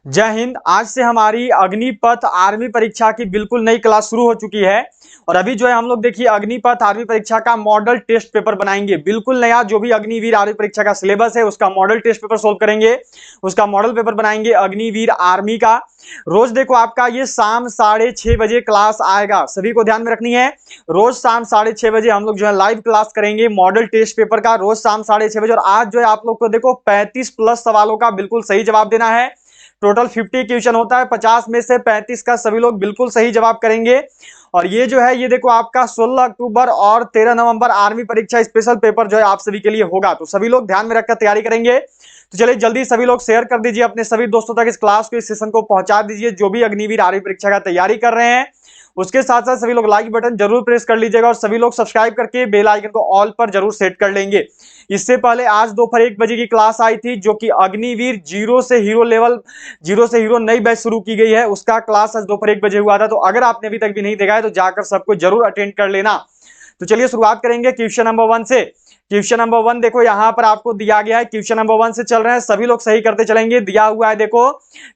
जय हिंद। आज से हमारी अग्निपथ आर्मी परीक्षा की बिल्कुल नई क्लास शुरू हो चुकी है और अभी जो है हम लोग देखिए अग्निपथ आर्मी परीक्षा का मॉडल टेस्ट पेपर बनाएंगे। बिल्कुल नया जो भी अग्निवीर आर्मी परीक्षा का सिलेबस है उसका मॉडल टेस्ट पेपर सोल्व करेंगे, उसका मॉडल पेपर बनाएंगे अग्निवीर आर्मी का। रोज देखो आपका ये शाम 6:30 बजे क्लास आएगा, सभी को ध्यान में रखनी है। रोज शाम 6:30 बजे हम लोग जो है लाइव क्लास करेंगे मॉडल टेस्ट पेपर का, रोज शाम 6:30 बजे। और आज जो है आप लोग को देखो 35+ सवालों का बिल्कुल सही जवाब देना है। टोटल 50 क्वेश्चन होता है, 50 में से 35 का सभी लोग बिल्कुल सही जवाब करेंगे। और ये जो है ये देखो आपका 16 अक्टूबर और 13 नवंबर आर्मी परीक्षा स्पेशल पेपर जो है आप सभी के लिए होगा, तो सभी लोग ध्यान में रखकर तैयारी करेंगे। तो चलिए जल्दी सभी लोग शेयर कर दीजिए अपने सभी दोस्तों तक, इस क्लास को, इस सेशन को पहुंचा दीजिए जो भी अग्निवीर आर्मी परीक्षा का तैयारी कर रहे हैं। उसके साथ साथ सभी लोग लाइक बटन जरूर प्रेस कर लीजिएगा और सभी लोग सब्सक्राइब करके बेल आइकन को ऑल पर जरूर सेट कर लेंगे। इससे पहले आज दोपहर 1 बजे की क्लास आई थी जो कि अग्निवीर जीरो से हीरो लेवल, जीरो से हीरो नई बैच शुरू की गई है, उसका क्लास आज दोपहर 1 बजे हुआ था। तो अगर आपने अभी तक भी नहीं देखा है तो जाकर सबको जरूर अटेंड कर लेना। तो चलिए शुरुआत करेंगे क्वेश्चन नंबर 1 से। क्वेश्चन नंबर 1 देखो यहां पर आपको दिया गया है, क्वेश्चन नंबर 1 से चल रहे हैं, सभी लोग सही करते चलेंगे। दिया हुआ है देखो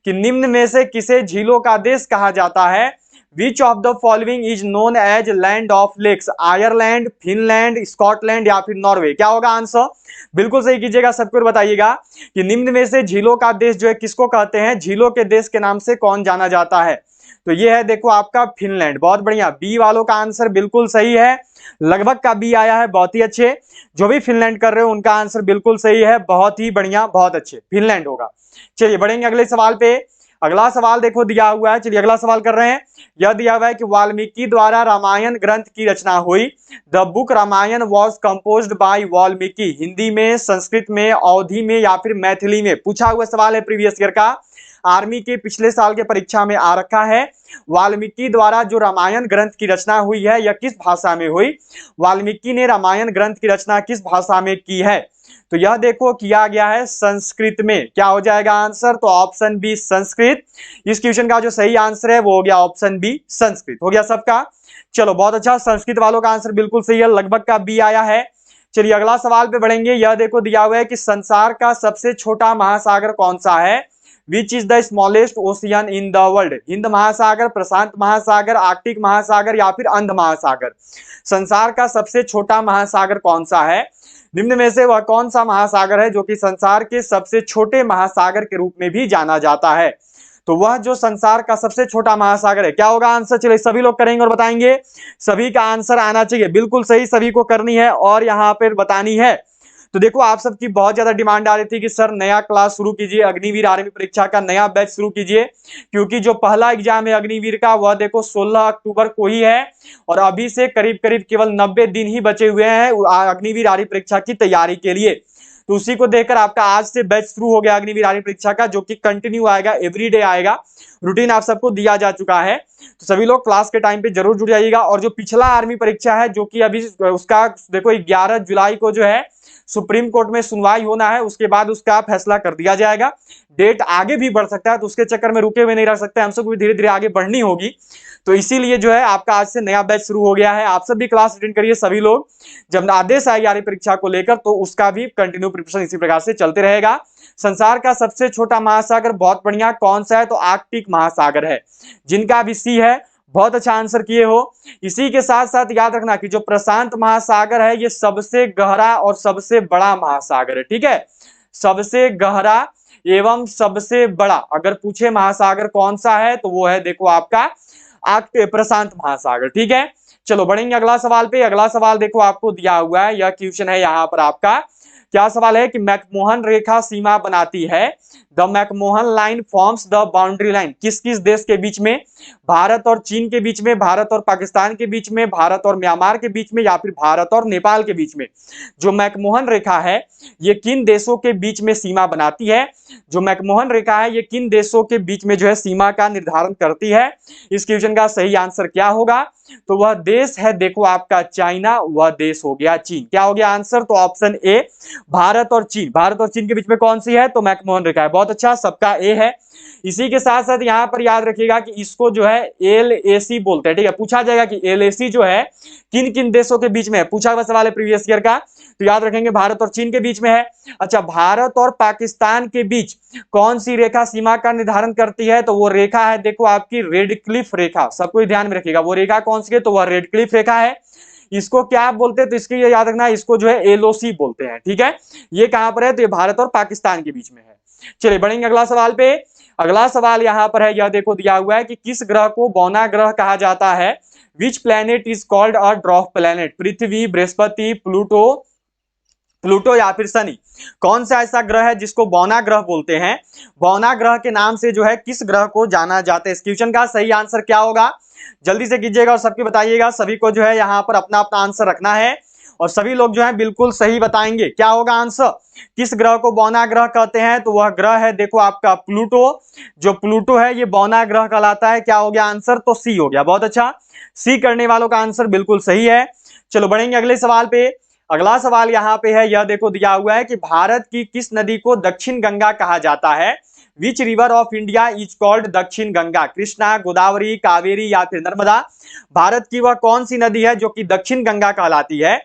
कि निम्न में से किसे झीलों का देश कहा जाता है। Which of the following is known as land of lakes. Ireland, Finland, Scotland या फिर नॉर्वे। क्या होगा आंसर, बिल्कुल सही कीजिएगा, सबको बताइएगा कि निम्न में से झीलों का देश जो है किसको कहते हैं, झीलों के देश के नाम से कौन जाना जाता है। तो ये है देखो आपका फिनलैंड। बहुत बढ़िया, बी वालों का आंसर बिल्कुल सही है, लगभग का बी आया है, बहुत ही अच्छे। जो भी फिनलैंड कर रहे हो उनका आंसर बिल्कुल सही है, बहुत ही बढ़िया, बहुत अच्छे, फिनलैंड होगा। चलिए बढ़ेंगे अगले सवाल पे। अगला सवाल देखो दिया हुआ है, चलिए अगला सवाल कर रहे हैं। यह दिया हुआ है कि वाल्मीकि द्वारा रामायण ग्रंथ की रचना हुई। The book Ramayana was composed by Valmiki. Hindi में, संस्कृत में, अवधी में या फिर मैथिली में। पूछा हुआ सवाल है प्रीवियस ईयर का, आर्मी के पिछले साल के परीक्षा में आ रखा है। वाल्मीकि द्वारा जो रामायण ग्रंथ की रचना हुई है यह किस भाषा में हुई। वाल्मीकि ने रामायण ग्रंथ की रचना किस भाषा में की है। तो यह देखो किया गया है संस्कृत में। क्या हो जाएगा आंसर, तो ऑप्शन बी संस्कृत। इस क्वेश्चन का जो सही आंसर है वो हो गया ऑप्शन बी संस्कृत। हो गया सबका, चलो बहुत अच्छा, संस्कृत वालों का आंसर बिल्कुल सही है, लगभग का बी आया है। चलिए अगला सवाल पे बढ़ेंगे। यह देखो दिया हुआ है कि संसार का सबसे छोटा महासागर कौन सा है। Which is the smallest ocean in the world. Hind महासागर, प्रशांत महासागर, आर्कटिक महासागर या फिर अंध महासागर। संसार का सबसे छोटा महासागर कौन सा है, निम्न में से वह कौन सा महासागर है जो कि संसार के सबसे छोटे महासागर के रूप में भी जाना जाता है। तो वह जो संसार का सबसे छोटा महासागर है, क्या होगा आंसर, चलिए सभी लोग करेंगे और बताएंगे। सभी का आंसर आना चाहिए, बिल्कुल सही, सभी को करनी है और यहाँ पर बतानी है। तो देखो आप सबकी बहुत ज्यादा डिमांड आ रही थी कि सर नया क्लास शुरू कीजिए, अग्निवीर आर्मी परीक्षा का नया बैच शुरू कीजिए, क्योंकि जो पहला एग्जाम है अग्निवीर का वह देखो 16 अक्टूबर को ही है और अभी से करीब करीब केवल 90 दिन ही बचे हुए हैं अग्निवीर आर्मी परीक्षा की तैयारी के लिए। तो उसी को देखकर आपका आज से बैच शुरू हो गया अग्निवीर आर्मी परीक्षा का, जो कि कंटिन्यू आएगा, एवरीडे आएगा, रूटीन आप सबको दिया जा चुका है। तो सभी लोग क्लास के टाइम पे जरूर जुड़ जाइएगा। और जो पिछला आर्मी परीक्षा है जो कि अभी उसका देखो 11 जुलाई को जो है सुप्रीम कोर्ट में सुनवाई होना है, उसके बाद उसका फैसला कर दिया जाएगा। डेट आगे भी बढ़ सकता है, तो उसके चक्कर में रुके हुए नहीं रह सकते, हम सबको भी धीरे धीरे आगे बढ़नी होगी। तो इसीलिए जो है आपका आज से नया बैच शुरू हो गया है। आप सब भी क्लास अटेंड करिए सभी लोग, जब आदेश आएगी आर्मी परीक्षा को लेकर तो उसका भी कंटिन्यू प्रिपरेशन इसी प्रकार से चलते रहेगा। संसार का सबसे छोटा महासागर, बहुत बढ़िया, कौन सा है, तो आर्कटिक महासागर है, जिनका भी सी है। बहुत अच्छा आंसर किए हो। इसी के साथ साथ याद रखना कि जो प्रशांत महासागर है ये सबसे गहरा और सबसे बड़ा महासागर है, ठीक है, सबसे गहरा एवं सबसे बड़ा। अगर पूछे महासागर कौन सा है तो वो है देखो आपका प्रशांत महासागर, ठीक है। चलो बढ़ेंगे अगला सवाल पे। अगला सवाल देखो आपको दिया हुआ है, यह क्वेश्चन है यहाँ पर आपका, क्या सवाल है कि मैकमोहन रेखा सीमा बनाती है। The McMahon line forms the boundary line. किस किस देश के बीच में, भारत और चीन के बीच में, भारत और पाकिस्तान के बीच में, भारत और म्यांमार के बीच में या फिर भारत और नेपाल के बीच में। जो मैकमोहन रेखा है ये किन देशों के बीच में सीमा बनाती है। जो मैकमोहन रेखा है ये किन देशों के बीच में जो है सीमा का निर्धारण करती है। इस क्वेश्चन का सही आंसर क्या होगा, तो वह देश है देखो आपका चाइना, वह देश हो गया चीन। क्या हो गया आंसर, तो ऑप्शन ए भारत और चीन। भारत और चीन के बीच में कौन सी है, तो मैकमोहन रेखा है। बहुत अच्छा, सबका ए है। इसी के साथ साथ यहां पर याद रखिएगा कि इसको जो है LAC बोलते हैं, ठीक है। पूछा जाएगा कि LAC जो है किन किन देशों के बीच में है, पूछा हुआ सवाल है प्रीवियस ईयर का। तो याद रखेंगे भारत और चीन के बीच में है। अच्छा, भारत और पाकिस्तान के बीच कौन सी रेखा सीमा का निर्धारण करती है? तो वो रेखा है देखो आपकी रेड क्लिफ रेखा। सबको ध्यान में रखिएगा, वो रेखा कौन सी है? तो वह रेड क्लिफ रेखा है। इसको क्या बोलते हैं? तो इसके लिए याद रखना, इसको जो है एलओसी बोलते हैं। ठीक है, ये कहां पर है? तो ये भारत और पाकिस्तान के बीच में है। चलिए बढ़ेंगे अगला सवाल पे। अगला सवाल यहां पर है, यह देखो दिया हुआ है कि किस ग्रह को बौना ग्रह कहा जाता है? Which planet is called a dwarf planet? Prithvi, Brihaspati, Pluto या फिर शनि? कौन सा ऐसा ग्रह है जिसको बौना ग्रह बोलते हैं? बौना ग्रह के नाम से जो है किस ग्रह को जाना जाता है? इस क्वेश्चन का सही आंसर क्या होगा? जल्दी से कीजिएगा और सबके बताइएगा। सभी को जो है यहाँ पर अपना अपना आंसर रखना है और सभी लोग जो है बिल्कुल सही बताएंगे। क्या होगा आंसर? किस ग्रह को बौना ग्रह कहते हैं? तो वह ग्रह है देखो आपका प्लूटो। जो प्लूटो है ये बौना ग्रह कहलाता है। क्या हो गया आंसर? तो सी हो गया। बहुत अच्छा, सी करने वालों का आंसर बिल्कुल सही है। चलो बढ़ेंगे अगले सवाल पे। अगला सवाल यहाँ पे है, यह देखो दिया हुआ है कि भारत की किस नदी को दक्षिण गंगा कहा जाता है? Which river of India is called दक्षिण गंगा? कृष्णा, गोदावरी, कावेरी या फिर नर्मदा? भारत की वह कौन सी नदी है जो कि दक्षिण गंगा कहलाती है?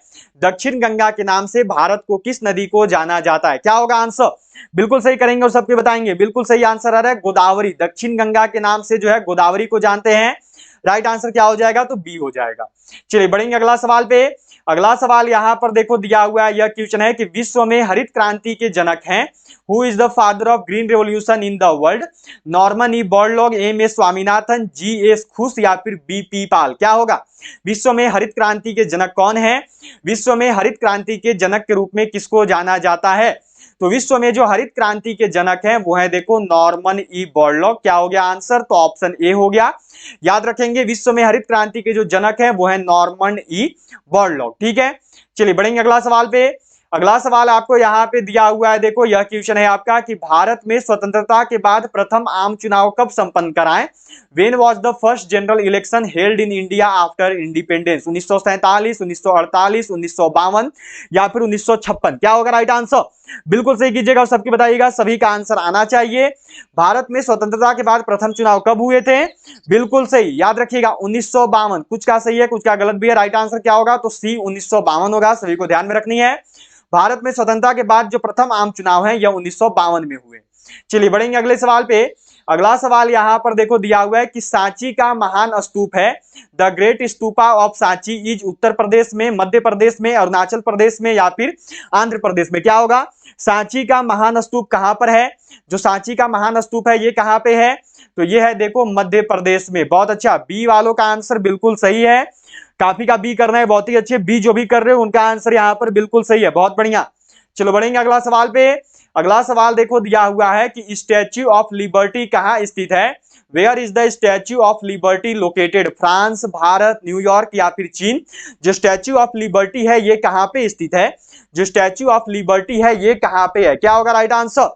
दक्षिण गंगा के नाम से भारत को किस नदी को जाना जाता है? क्या होगा आंसर? बिल्कुल सही करेंगे और सबके बताएंगे। बिल्कुल सही आंसर आ रहा है गोदावरी। दक्षिण गंगा के नाम से जो है गोदावरी को जानते हैं। राइट आंसर क्या हो जाएगा? तो बी हो जाएगा। चलिए बढ़ेंगे अगला सवाल पे। अगला सवाल यहां पर देखो दिया हुआ है, यह क्वेश्चन है कि विश्व में हरित क्रांति के जनक हैं? Who is the father of green revolution in the world? Norman E Borlaug, M S Swaminathan, G S Khush या फिर बी पी पाल? क्या होगा? विश्व में हरित क्रांति के जनक कौन है? विश्व में हरित क्रांति के जनक के रूप में किसको जाना जाता है? तो विश्व में जो हरित क्रांति के जनक हैं वो है देखो नॉर्मन ई बोरलॉग। क्या हो गया आंसर? तो ऑप्शन ए हो गया। याद रखेंगे, विश्व में हरित क्रांति के जो जनक हैं वो है नॉर्मन ई बोरलॉग। ठीक है, चलिए बढ़ेंगे अगला सवाल पे। अगला सवाल आपको यहाँ पे दिया हुआ है, देखो यह क्वेश्चन है आपका कि भारत में स्वतंत्रता के बाद प्रथम आम चुनाव कब संपन्न कराएं? When was the first general election held in India after independence? 1947, 1948, 1952 या फिर 1956? क्या होगा राइट आंसर? बिल्कुल सही कीजिएगा और सबकी बताइएगा। सभी का आंसर आना चाहिए। भारत में स्वतंत्रता के बाद प्रथम चुनाव कब हुए थे? बिल्कुल सही, याद रखिएगा 1952। कुछ का सही है, कुछ का गलत भी है। राइट आंसर क्या होगा? तो सी 1952 होगा। सभी को ध्यान में रखनी है। भारत में स्वतंत्रता के बाद जो प्रथम आम चुनाव है यह 1952 में हुए। चलिए बढ़ेंगे अगले सवाल पे। अगला सवाल यहां पर देखो दिया हुआ है कि सांची का महान स्तूप है, the great stupa of Sanchi is Uttar Pradesh में, मध्य प्रदेश में, अरुणाचल प्रदेश में या फिर आंध्र प्रदेश में? क्या होगा? सांची का महान स्तूप कहां पर है? जो सांची का महान स्तूप है ये कहां पे है? तो ये है देखो मध्य प्रदेश में। बहुत अच्छा, बी वालों का आंसर बिल्कुल सही है। काफी का बी करना है, बहुत ही अच्छे। बी जो भी कर रहे हो उनका आंसर यहाँ पर बिल्कुल सही है। बहुत बढ़िया। चलो बढ़ेंगे अगला सवाल पे। अगला सवाल देखो दिया हुआ है कि स्टैच्यू ऑफ लिबर्टी कहाँ स्थित है? Where is the statue of liberty located? France, Bharat, New York या फिर चीन? जो स्टैच्यू ऑफ लिबर्टी है ये कहाँ पे स्थित है? जो स्टैच्यू ऑफ लिबर्टी है ये कहाँ पे है? क्या होगा right answer?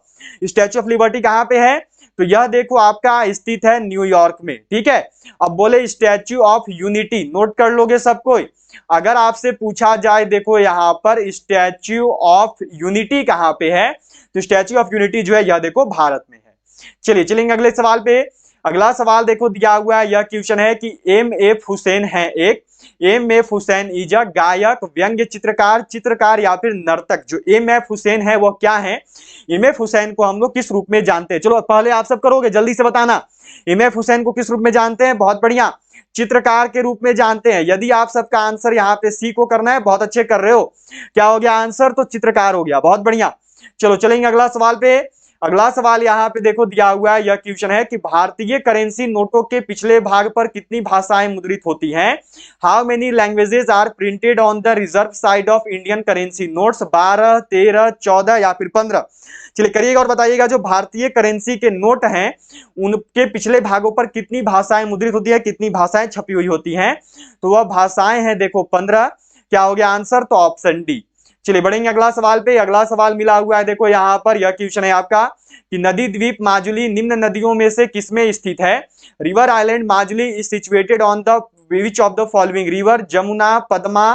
Statue of liberty कहाँ पे है? तो यह देखो आपका स्थित है न्यूयॉर्क में। ठीक है, अब बोले स्टैच्यू ऑफ यूनिटी, नोट कर लोगे सब कोई। अगर आपसे पूछा जाए देखो यहाँ पर स्टैच्यू ऑफ यूनिटी कहाँ पे है, तो स्टैच्यू ऑफ यूनिटी जो है यह देखो भारत में है। चलिए चलेंगे अगले सवाल पे। अगला सवाल देखो दिया हुआ है, यह क्वेश्चन है कि एम एफ हुसैन है एक। M F Husain is a गायक, व्यंग्य चित्रकार, चित्रकार या फिर नर्तक? जो एम एफ हुसैन है वह क्या है? एम एफ हुसैन को हम लोग किस रूप में जानते हैं? चलो पहले आप सब करोगे, जल्दी से बताना। एम एफ हुसैन को किस रूप में जानते हैं? बहुत बढ़िया, चित्रकार के रूप में जानते हैं। यदि आप सबका आंसर यहाँ पे सी को करना है, बहुत अच्छे कर रहे हो। क्या हो गया आंसर? तो चित्रकार हो गया। बहुत बढ़िया। चलो चलेंगे अगला सवाल पे। अगला सवाल यहाँ पे देखो दिया हुआ है, यह क्वेश्चन है कि भारतीय करेंसी नोटों के पिछले भाग पर कितनी भाषाएं मुद्रित होती हैं? How many languages are printed on the reverse side of Indian currency notes? 12, 13, 14 या फिर 15? चलिए करिएगा और बताइएगा, जो भारतीय करेंसी के नोट हैं उनके पिछले भागों पर कितनी भाषाएं मुद्रित होती है, कितनी भाषाएं छपी हुई होती हैं? तो वह भाषाएं हैं देखो 15। क्या हो गया आंसर? तो ऑप्शन डी। चलिए बढ़ेंगे अगला सवाल पे। अगला सवाल मिला हुआ है देखो यहाँ पर, यह क्वेश्चन है आपका कि नदी द्वीप माजुली निम्न नदियों में से किसमें स्थित है? River island Majuli is situated on the which of the following river? Jamuna, Padma,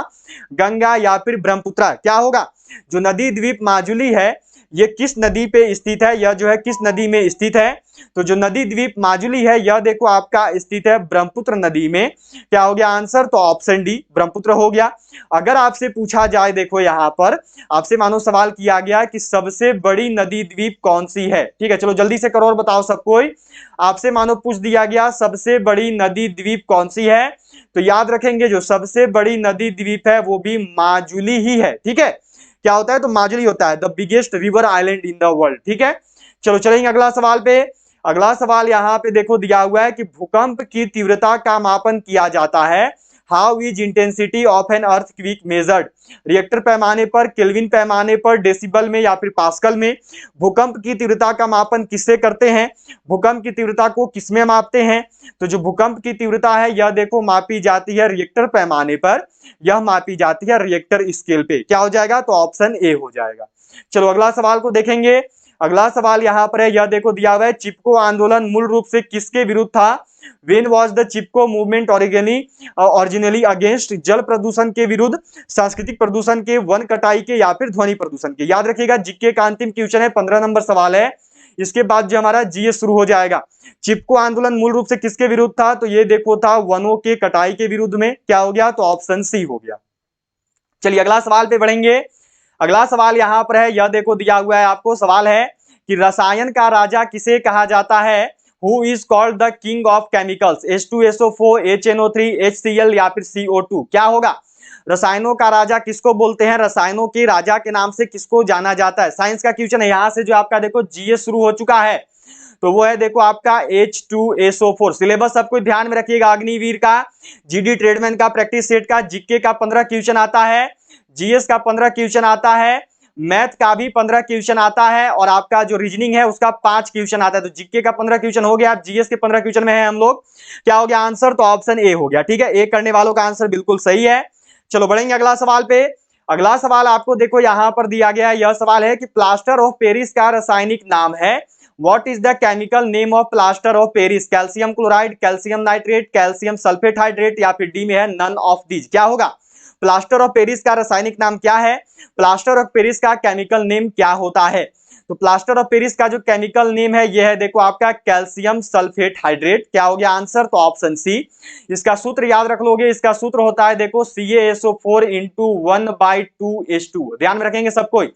Ganga या फिर ब्रह्मपुत्र? क्या होगा? जो नदी द्वीप माजुली है ये किस नदी पे स्थित है, यह जो है किस नदी में स्थित है? तो जो नदी द्वीप माजुली है यह देखो आपका स्थित है ब्रह्मपुत्र नदी में। क्या हो गया आंसर? तो ऑप्शन डी ब्रह्मपुत्र हो गया। अगर आपसे पूछा जाए, देखो यहां पर आपसे मानो सवाल किया गया कि सबसे बड़ी नदी द्वीप कौन सी है, ठीक है, चलो जल्दी से करो और बताओ सब कोई। आपसे मानो पूछ दिया गया सबसे बड़ी नदी द्वीप कौन सी है, तो याद रखेंगे जो सबसे बड़ी नदी द्वीप है वो भी माजुली ही है, ठीक है। क्या होता है? तो माजुली होता है the biggest river island in the world, ठीक है। चलो चलेंगे अगला सवाल पे। अगला सवाल यहाँ पे देखो दिया हुआ है कि भूकंप की तीव्रता का मापन किया जाता है। How is intensity of an earthquake measured? Reactor पैमाने पर, केल्विन पैमाने पर, डेसिबल में या फिर पास्कल में? भूकंप की तीव्रता का मापन किससे करते हैं? भूकंप की तीव्रता को किसमें मापते हैं? तो जो भूकंप की तीव्रता है यह देखो मापी जाती है रिएक्टर पैमाने पर, यह मापी जाती है रिएक्टर स्केल पे। क्या हो जाएगा? तो ऑप्शन ए हो जाएगा। चलो अगला सवाल को देखेंगे। अगला सवाल यहां पर है, यह देखो दिया हुआ है चिपको आंदोलन मूल रूप से किसके विरुद्ध था? When was the Chipko movement originally against? जल प्रदूषण के विरुद्ध, सांस्कृतिक प्रदूषण के, वन कटाई के या फिर ध्वनि प्रदूषण के? याद रखिएगा जीके का अंतिम क्वेश्चन है, 15 नंबर सवाल है। इसके बाद जो हमारा जीएस शुरू हो जाएगा। चिपको आंदोलन मूल रूप से किसके विरुद्ध था? तो ये देखो था वनों के कटाई के विरुद्ध में। क्या हो गया? तो ऑप्शन सी हो गया। चलिए अगला सवाल पे बढ़ेंगे। अगला सवाल यहां पर है, यह देखो दिया हुआ है आपको, सवाल है कि रसायन का राजा किसे कहा जाता है? Who is called the king of chemicals? H2SO4, HNO3, HCl या फिर CO2? क्या होगा? रसायनों का राजा किसको बोलते हैं? रसायनों के राजा के नाम से किसको जाना जाता है? साइंस का क्वेश्चन है, यहां से जो आपका देखो जीएस शुरू हो चुका है, तो वो है देखो आपका H2SO4। सिलेबस सबको ध्यान में रखिएगा, अग्निवीर का, जीडी ट्रेडमैन का, प्रैक्टिस सेट का, जीके का 15 क्वेश्चन आता है, जीएस का 15 क्वेश्चन आता है, मैथ का भी 15 क्वेश्चन आता है, और आपका जो रीजनिंग है उसका 5 क्वेश्चन आता है। तो जीके का 15 क्वेश्चन हो गया, जीएस के 15 क्वेश्चन में है हम लोग। क्या हो गया आंसर? तो ऑप्शन ए हो गया, ठीक है। ए करने वालों का आंसर बिल्कुल सही है। चलो बढ़ेंगे अगला सवाल पे। अगला सवाल आपको देखो यहां पर दिया गया है, यह सवाल है कि प्लास्टर ऑफ पेरिस का रासायनिक नाम है। What is the chemical name of plaster of Paris? Calcium chloride, calcium nitrate, calcium sulphate hydrate या फिर डी में है नन ऑफ दीज? क्या होगा? प्लास्टर ऑफ पेरिस का रासायनिक नाम क्या है? प्लास्टर ऑफ पेरिस का केमिकल नेम क्या होता है? तो प्लास्टर ऑफ पेरिस का जो केमिकल नेम है यह है देखो आपका कैल्शियम सल्फेट हाइड्रेट। क्या हो गया आंसर? तो ऑप्शन सी। इसका सूत्र याद रख लोगे, इसका सूत्र होता है देखो CaSO4 × 1/2H2। ध्यान में रखेंगे सब कोई।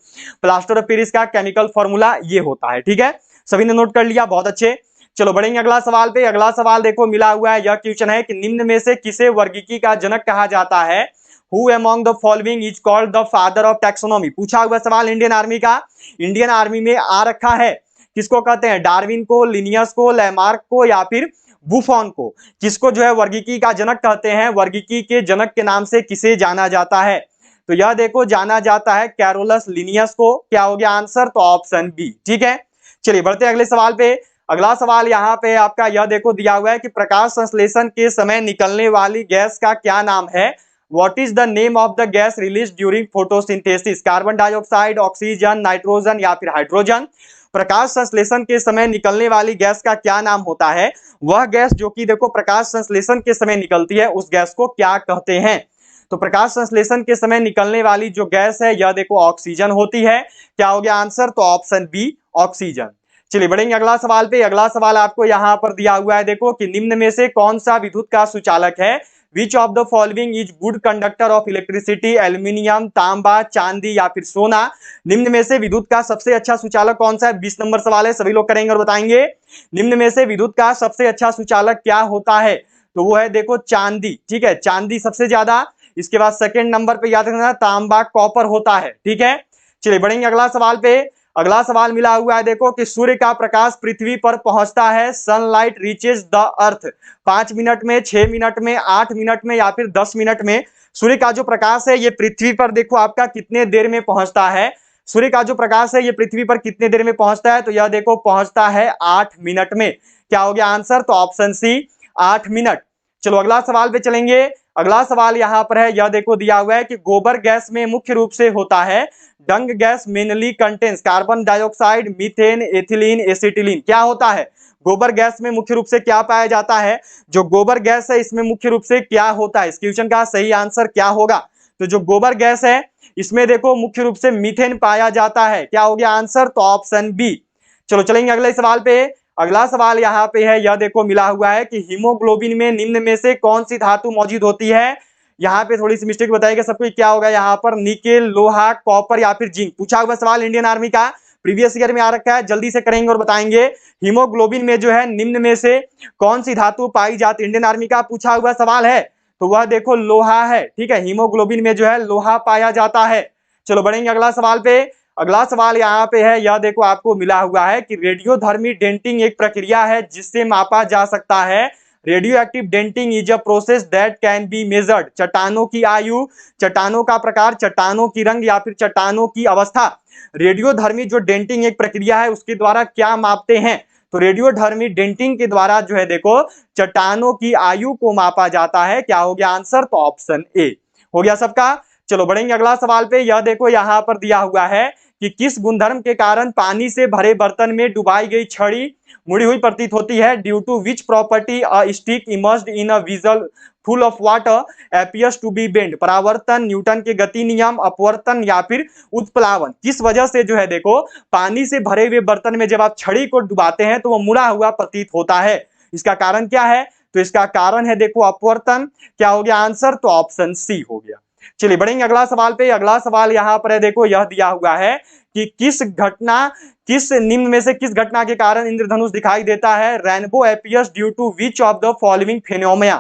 प्लास्टर ऑफ पेरिस का केमिकल फॉर्मूला ये होता है, ठीक है। सभी ने नोट कर लिया, बहुत अच्छे। चलो बढ़ेंगे अगला सवाल पे। अगला सवाल देखो मिला हुआ है, यह क्वेश्चन है कि निम्न में से किसे वर्गीकी का जनक कहा जाता है? Who among the following is called the father of taxonomy? पूछा हुआ सवाल इंडियन आर्मी का, इंडियन आर्मी में आ रखा है। किसको कहते हैं? डार्विन को, लिनियस को, लैमार्क को या फिर बुफॉन को? किसको जो है वर्गीकी का जनक कहते हैं? वर्गीकी के जनक के नाम से किसे जाना जाता है? तो यह देखो जाना जाता है कैरोलस लिनियस को। क्या हो गया आंसर? तो ऑप्शन बी, ठीक है। चलिए बढ़ते हैं अगले सवाल पे। अगला सवाल यहाँ पे आपका यह देखो दिया हुआ है कि प्रकाश संश्लेषण के समय निकलने वाली गैस का क्या नाम है? What is the name of the gas released during photosynthesis? Carbon dioxide, oxygen, nitrogen या फिर हाइड्रोजन? प्रकाश संश्लेषण के समय निकलने वाली गैस का क्या नाम होता है? वह गैस जो कि देखो प्रकाश संश्लेषण के समय निकलती है उस गैस को क्या कहते हैं? तो प्रकाश संश्लेषण के समय निकलने वाली जो गैस है यह देखो ऑक्सीजन होती है। क्या हो गया आंसर? तो ऑप्शन बी ऑक्सीजन। चलिए बढ़ेंगे अगला सवाल पे। अगला सवाल आपको यहां पर दिया हुआ है देखो कि निम्न में से कौन सा विद्युत का सुचालक है? Which of the following is good conductor of electricity? Aluminium, तांबा, चांदी या फिर सोना? निम्न में से विद्युत का सबसे अच्छा सुचालक कौन सा है? 20 नंबर सवाल है, सभी लोग करेंगे और बताएंगे। निम्न में से विद्युत का सबसे अच्छा सुचालक क्या होता है? तो वो है देखो चांदी, ठीक है, चांदी सबसे ज्यादा। इसके बाद सेकंड नंबर पे याद रखना तांबा, कॉपर होता है, ठीक है। चलिए बढ़ेंगे अगला सवाल पे। अगला सवाल मिला हुआ है देखो कि सूर्य का प्रकाश पृथ्वी पर पहुंचता है, sunlight reaches the earth, 5 minute में, 6 मिनट में, 8 मिनट में या फिर 10 मिनट में? सूर्य का जो प्रकाश है ये पृथ्वी पर देखो आपका कितने देर में पहुंचता है? सूर्य का जो प्रकाश है ये पृथ्वी पर कितने देर में पहुंचता है? तो यह देखो पहुंचता है 8 मिनट में। क्या हो गया आंसर? तो ऑप्शन सी 8 मिनट। चलो अगला सवाल पे चलेंगे। अगला सवाल यहां पर है, यह देखो दिया हुआ है कि गोबर गैस में मुख्य रूप से होता है। Dung gas mainly contains carbon dioxide, methane, ethylene, acetylene. क्या होता है? गोबर गैस में मुख्य रूप से क्या पाया जाता है? जो गोबर गैस है इसमें मुख्य रूप से क्या होता है? इस क्वेश्चन का सही आंसर क्या होगा? तो जो गोबर गैस है इसमें देखो मुख्य रूप से मीथेन पाया जाता है। क्या हो गया आंसर? तो ऑप्शन बी। चलो चलेंगे अगले सवाल पे। अगला सवाल यहाँ पे है, यह देखो मिला हुआ है कि हीमोग्लोबिन में निम्न में से कौन सी धातु मौजूद होती है। यहाँ पे थोड़ी सी मिस्टेक बताइएगा सबको, क्या होगा यहाँ पर? निकेल, लोहा, कॉपर या फिर जिंक। पूछा हुआ सवाल इंडियन आर्मी का, प्रीवियस ईयर में आ रखा है, जल्दी से करेंगे और बताएंगे। हीमोग्लोबिन में जो है निम्न में से कौन सी धातु पाई जाती है? इंडियन आर्मी का पूछा हुआ सवाल है, तो वह देखो लोहा है। ठीक है, हीमोग्लोबिन में जो है लोहा पाया जाता है। चलो बढ़ेंगे अगला सवाल पे। अगला सवाल यहाँ पे है, यह देखो आपको मिला हुआ है कि रेडियोधर्मी डेंटिंग एक प्रक्रिया है जिससे मापा जा सकता है। Radio active denting is a process that can be measured. चट्टानों की आयु, चट्टानों का प्रकार, चट्टानों की रंग या फिर चट्टानों की अवस्था। रेडियोधर्मी जो डेंटिंग एक प्रक्रिया है उसके द्वारा क्या मापते हैं? तो रेडियोधर्मी डेंटिंग के द्वारा जो है देखो चट्टानों की आयु को मापा जाता है। क्या हो गया आंसर? तो ऑप्शन ए हो गया सबका। चलो बढ़ेंगे अगला सवाल पे। यह देखो यहाँ पर दिया हुआ है कि किस गुणधर्म के कारण पानी से भरे बर्तन में डुबाई गई छड़ी मुड़ी हुई प्रतीत होती है। Due to which property a stick immersed in a vessel full of water appears to be bend. परावर्तन, न्यूटन के गति नियम, अपवर्तन या फिर उत्प्लावन। किस वजह से जो है देखो पानी से भरे हुए बर्तन में जब आप छड़ी को डुबाते हैं तो वो मुड़ा हुआ प्रतीत होता है। इसका कारण क्या है? तो इसका कारण है देखो अपवर्तन। क्या हो गया आंसर? तो ऑप्शन सी हो गया। चलिए बढ़ेंगे अगला सवाल पे। अगला सवाल यहाँ पर है देखो, यह दिया हुआ है कि किस निम्न में से किस घटना के कारण इंद्रधनुष दिखाई देता है। Rainbow appears due to which of the following phenomena.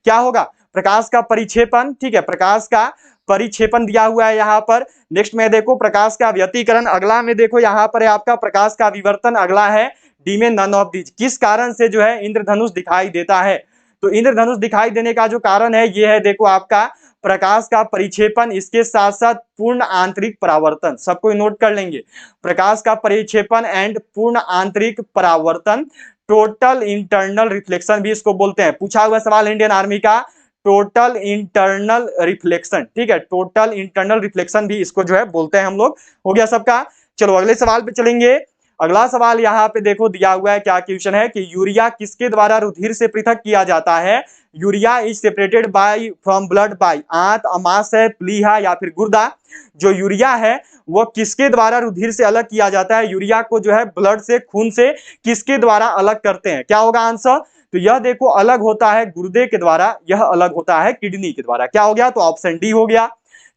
क्या होगा? प्रकाश का परिक्षेपण। ठीक है, प्रकाश का परिक्षेपण दिया हुआ है यहाँ पर। नेक्स्ट में देखो प्रकाश का व्यतिकरण। अगला में देखो यहाँ पर है आपका प्रकाश का विवर्तन। अगला है डी में नन ऑफ दीज। किस कारण से जो है इंद्रधनुष दिखाई देता है? तो इंद्रधनुष दिखाई देने का जो कारण है ये है देखो आपका प्रकाश का परिक्षेपण, इसके साथ साथ पूर्ण आंतरिक परावर्तन। सबको नोट कर लेंगे, प्रकाश का परिक्षेपण एंड पूर्ण आंतरिक परावर्तन। टोटल इंटरनल रिफ्लेक्शन भी इसको बोलते हैं। पूछा हुआ सवाल इंडियन आर्मी का, टोटल इंटरनल रिफ्लेक्शन। ठीक है, टोटल इंटरनल रिफ्लेक्शन भी इसको जो है बोलते हैं हम लोग। हो गया सबका। चलो अगले सवाल पे चलेंगे। अगला सवाल यहाँ पे देखो दिया हुआ है, क्या क्वेश्चन है कि यूरिया किसके द्वारा रुधिर से पृथक किया जाता है। Urea is separated by from blood bye आंत, अमाशय, प्लीहा या फिर गुर्दा। जो यूरिया है वो किसके द्वारा रुधिर से अलग किया जाता है? यूरिया को जो है ब्लड से, खून से किसके द्वारा अलग करते हैं? क्या होगा आंसर? तो यह देखो अलग होता है गुर्दे के द्वारा, यह अलग होता है किडनी के द्वारा। क्या हो गया? तो ऑप्शन डी हो गया।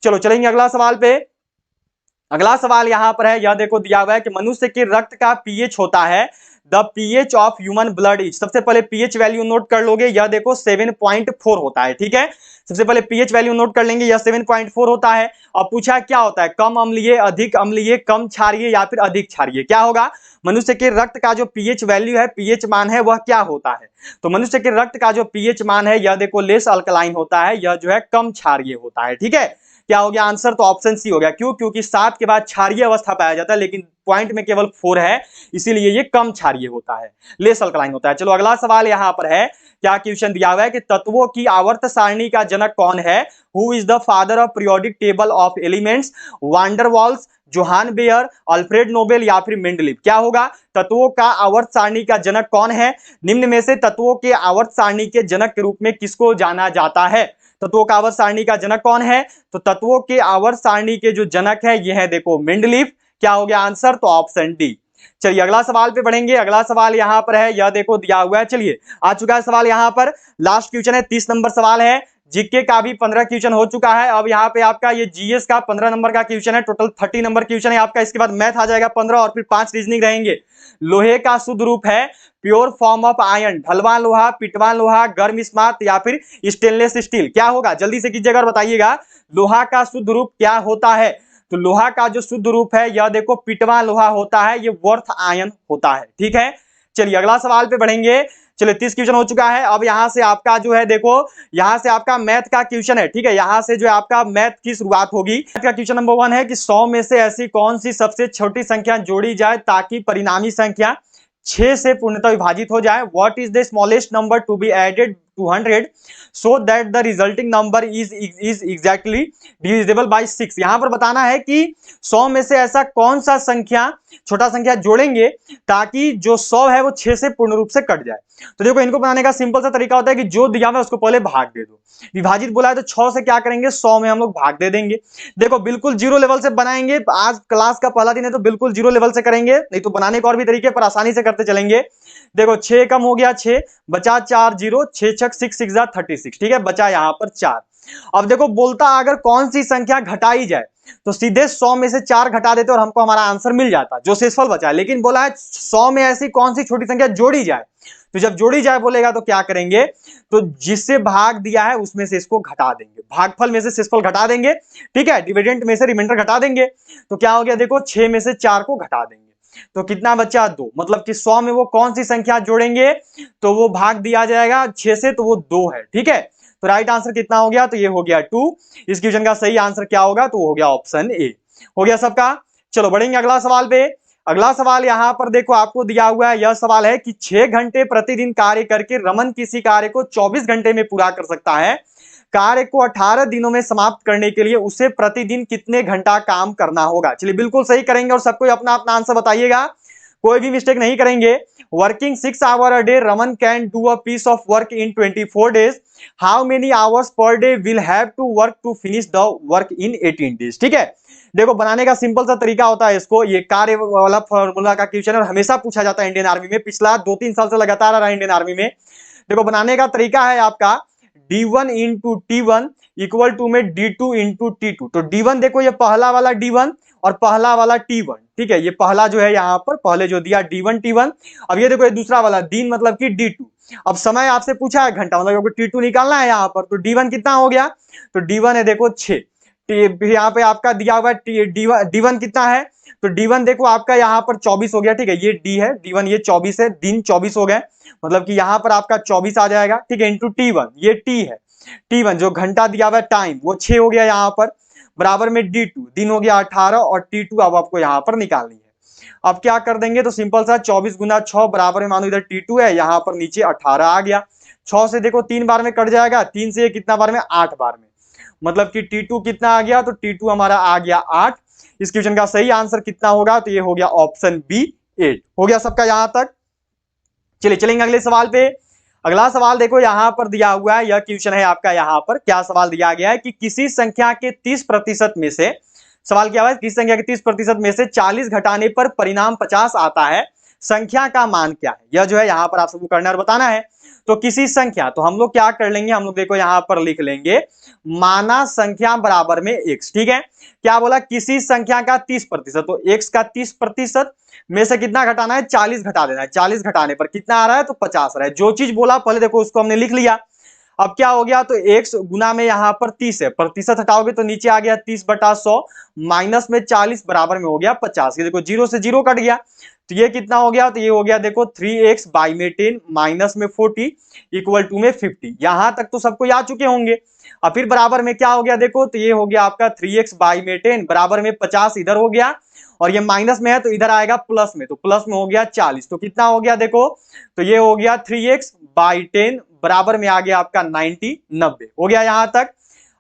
चलो चलेंगे अगला सवाल पे। अगला सवाल यहां पर है, यह देखो दिया हुआ है कि मनुष्य के रक्त का पीएच होता है। The pH of human blood is. सबसे पहले पीएच वैल्यू नोट कर लोगे, यह देखो 7.4 होता है। ठीक है, सबसे पहले पीएच वैल्यू नोट कर लेंगे, यह 7.4 होता है। अब पूछा क्या होता है? कम अम्लीय, अधिक अम्लीय, कम क्षारीय या फिर अधिक क्षारीय। क्या होगा? मनुष्य के रक्त का जो पीएच वैल्यू है, पीएच मान है, वह क्या होता है? तो मनुष्य के रक्त का जो पीएच मान है यह देखो लेस अल्कलाइन होता है, यह जो है कम क्षारीय होता है। ठीक है, क्या हो गया आंसर? तो ऑप्शन सी हो गया। क्यों? क्योंकि 7 के बाद क्षारीय अवस्था पाया जाता है, लेकिन पॉइंट में केवल 4 है, इसीलिए ये कम क्षारीय होता है, लेस अल्कलाइन होता है। चलो अगला सवाल यहाँ पर है, क्या क्वेश्चन दिया हुआ है कि तत्वों की आवर्त सारणी का जनक कौन है? Who is the father of periodic table of elements? Van der Waals, Johann Baeyer, Alfred Nobel या फिर मेंडलीव। क्या होगा? तत्वों का आवर्त सारणी का जनक कौन है? निम्न में से तत्वों के आवर्त सारणी के जनक के रूप में किसको जाना जाता है? तत्वों का आवर्त सारणी का जनक कौन है? तो तत्वों के आवर्त सारणी के जो जनक है ये है देखो मेंडलीव। क्या हो गया आंसर? तो ऑप्शन डी। चलिए अगला सवाल पे बढ़ेंगे। अगला सवाल यहां पर है, यह देखो दिया हुआ है। चलिए आ चुका है सवाल यहां पर, लास्ट क्वेश्चन है, 30 नंबर सवाल है। जीके का भी 15 क्वेश्चन हो चुका है। अब यहाँ पे आपका ये जीएस का 15 नंबर का क्वेश्चन है। टोटल 30 नंबर क्वेश्चन है आपका। इसके बाद मैथ आ जाएगा 15 और फिर 5 रीजनिंग रहेंगे। लोहे का शुद्ध रूप है प्योर फॉर्म ऑफ आयरन, ढलवा लोहा, पिटवा लोहा, गर्म इस्पात या फिर स्टेनलेस स्टील। क्या होगा? जल्दी से कीजिएगा और बताइएगा लोहा का शुद्ध रूप क्या होता है। तो लोहा का जो शुद्ध रूप है यह देखो पिटवा लोहा होता है, ये वर्थ आयन होता है। ठीक है, चलिए अगला सवाल पे बढ़ेंगे। चलिए 30 क्वेश्चन हो चुका है। अब यहां से आपका जो है देखो, यहां से आपका मैथ का क्वेश्चन है। ठीक है, यहां से जो है आपका मैथ की शुरुआत होगी। मैथ का क्वेश्चन नंबर 1 है कि 100 में से ऐसी कौन सी सबसे छोटी संख्या जोड़ी जाए ताकि परिणामी संख्या 6 से पूर्णतः विभाजित हो जाए। What is the smallest number to be added 200 so that the resulting number is exactly divisible by 6। यहां पर बताना है कि 100 में से ऐसा कौन सा संख्या, छोटा संख्या जोड़ेंगे ताकि जो 100 है वो 6 से पूर्ण रूप से कट जाए। तो देखो इनको बनाने का सिंपल सा तरीका होता है कि जो दिया हुआ है उसको पहले भाग दे दो। विभाजित बोला है तो 6 से क्या करेंगे, 100 में हम लोग भाग दे देंगे। देखो बिल्कुल जीरो लेवल से बनाएंगे, आज क्लास का पहला दिन है तो बिल्कुल जीरो लेवल से करेंगे, नहीं तो बनाने के और भी तरीके पर आसानी से करते चलेंगे। देखो 6 कम हो गया 6, बचा 4 जीरो, 6 छक 6 जा 36, ठीक है, बचा यहां पर 4। अब देखो बोलता अगर कौन सी संख्या घटाई जाए तो सीधे 100 में से 4 घटा देते और हमको हमारा आंसर मिल जाता जो शेषफल बचा है। लेकिन बोला है 100 में ऐसी कौन सी छोटी संख्या जोड़ी जाए, तो जब जोड़ी जाए बोलेगा तो क्या करेंगे, तो जिससे भाग दिया है उसमें से इसको घटा देंगे, भागफल में से शेषफल घटा देंगे, ठीक है, डिविडेंड में से रिमाइंडर घटा देंगे। तो क्या हो गया, देखो 6 में से 4 को घटा देंगे तो कितना बचा 2, मतलब कि 100 में वो कौन सी संख्या जोड़ेंगे तो वो भाग दिया जाएगा 6 से, तो वो 2 है, ठीक है। तो राइट आंसर कितना हो गया, तो ये हो गया 2। इस क्वेश्चन का सही आंसर क्या होगा, तो हो गया ऑप्शन ए। हो गया सबका। चलो बढ़ेंगे अगला सवाल पे। अगला सवाल यहां पर देखो आपको दिया हुआ है, यह सवाल है कि 6 घंटे प्रतिदिन कार्य करके रमन किसी कार्य को 24 घंटे में पूरा कर सकता है। कार्य को 18 दिनों में समाप्त करने के लिए उसे प्रतिदिन कितने घंटा काम करना होगा। चलिए बिल्कुल सही करेंगे और सबको अपना अपना आंसर बताइएगा, कोई भी मिस्टेक नहीं करेंगे। Working 6 hour a day, Raman can do a piece of work in 24 days. How many hours per day will have to work to finish the work in 18 days. ठीक है, देखो बनाने का सिंपल सा तरीका होता है इसको, ये कार्य वाला फॉर्मूला का क्वेश्चन और हमेशा पूछा जाता है इंडियन आर्मी में, पिछला 2-3 साल से लगातार आ रहा है इंडियन आर्मी में। देखो बनाने का तरीका है आपका D1 into T1 equal to में D2 इंटू T2। तो D1 देखो ये पहला वाला D1 और पहला वाला T1, ठीक है, ये पहला जो है यहाँ पर पहले जो दिया D1 T1। अब ये देखो ये दूसरा वाला दिन मतलब कि D2। अब समय आपसे पूछा है घंटा, मतलब T2 निकालना है यहाँ पर, तो D1 कितना हो गया, तो D1 है देखो 6। यहाँ पे आपका दिया हुआ D1 कितना है, तो D1 देखो आपका यहाँ पर 24 हो गया, ठीक है, ये D है D1, ये 24 है, दिन 24 हो गए, मतलब कि यहाँ पर आपका 24 आ जाएगा, ठीक है, इंटू T1, ये T है, T1 जो घंटा दिया हुआ है टाइम वो 6 हो गया यहाँ पर, बराबर में D2 दिन हो गया 18 और T2 अब आपको यहाँ पर निकालनी है। अब क्या कर देंगे, तो सिंपल सा 24 गुना 6 बराबर में, मानो इधर T2 है, यहाँ पर नीचे 18 आ गया। 6 से देखो 3 बार में कट जाएगा, 3 से ये कितना बार में, 8 बार में, मतलब कि T2 कितना आ गया, तो T2 हमारा आ गया 8। इस क्वेश्चन का सही आंसर कितना होगा, तो ये हो गया ऑप्शन बी 8। हो गया सबका यहां तक। चलिए चलेंगे अगले सवाल पे। अगला सवाल देखो यहां पर दिया हुआ है, यह क्वेश्चन है आपका, यहां पर क्या सवाल दिया गया है कि किसी संख्या के 30% में से, सवाल क्या है, किसी संख्या के 30% में से 40 घटाने पर परिणाम 50 आता है, संख्या का मान क्या है। यह जो है यहां पर आप सबको करना और बताना है। तो किसी संख्या, तो हम लोग क्या कर लेंगे, हम लोग देखो यहां पर लिख लेंगे माना संख्या बराबर में x, ठीक है। क्या बोला, किसी संख्या का 30%, तो x का 30% में से कितना घटाना है, 40 घटा देना है। 40 घटाने पर कितना आ रहा है, तो 50 आ रहा है। जो चीज बोला पहले देखो उसको हमने लिख लिया। अब क्या हो गया, तो x गुना में यहाँ पर 30 है, प्रतिशत हटाओगे तो नीचे आ गया 30/100 माइनस में 40 बराबर में हो गया 50। ये देखो 0 से 0 कट गया, तो ये कितना हो गया, तो ये हो गया देखो 3x बाई में 10 माइनस में 40 इक्वल टू में 50। यहां तक तो सबको याद चुके होंगे। अब फिर बराबर में क्या हो गया, देखो तो ये हो गया आपका 3x बाई में 10 बराबर में 50 इधर हो गया, और ये माइनस में है तो इधर आएगा प्लस में, तो प्लस में हो गया 40। तो कितना हो गया देखो, तो ये हो गया 3x बाई 10 बराबर में आ गया आपका 90 हो गया यहां तक।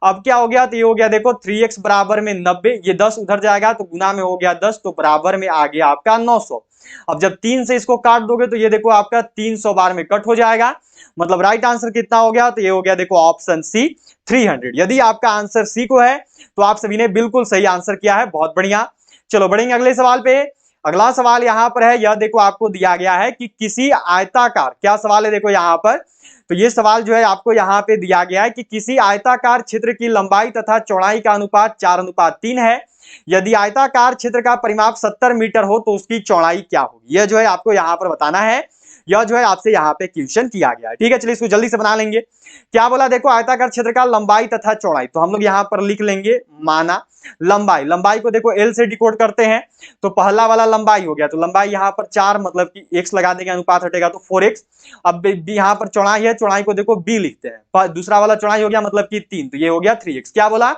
अब क्या हो गया, तो ये हो गया देखो 3x बराबर में 90, ये 10 उधर जाएगा तो गुना में हो गया 10, तो बराबर में आ गया आपका 900। अब जब 3 से इसको काट दोगे तो ये देखो आपका 300 बार में कट हो जाएगा, मतलब राइट आंसर कितना हो गया, तो ये हो गया देखो ऑप्शन सी 300। यदि आपका आंसर सी को है तो आप सभी ने बिल्कुल सही आंसर किया है, बहुत बढ़िया। चलो बढ़ेंगे अगले सवाल पे। अगला सवाल यहां पर है, यह देखो आपको दिया गया है कि किसी आयताकार, क्या सवाल है देखो यहां पर, तो ये सवाल जो है आपको यहां पे दिया गया है कि किसी आयताकार क्षेत्र की लंबाई तथा चौड़ाई का अनुपात 4:3 है। यदि आयताकार क्षेत्र का परिमाप 70 मीटर हो तो उसकी चौड़ाई क्या होगी। यह जो है आपको यहां पर बताना है, यह जो है आपसे यहाँ पे क्वेश्चन किया गया है, ठीक है। चलिए इसको जल्दी से बना लेंगे। क्या बोला, देखो आयताकार क्षेत्र का लंबाई तथा चौड़ाई, तो हम लोग यहाँ पर लिख लेंगे माना लंबाई, लंबाई को देखो L से डिकोड करते हैं, तो पहला वाला लंबाई हो गया, तो लंबाई यहाँ पर 4 मतलब कि x लगा देंगे, अनुपात हटेगा तो 4x। अब यहाँ पर चौड़ाई है, चौड़ाई को देखो b लिखते हैं, दूसरा वाला चौड़ाई हो गया मतलब कि 3, तो ये हो गया 3x। क्या बोला,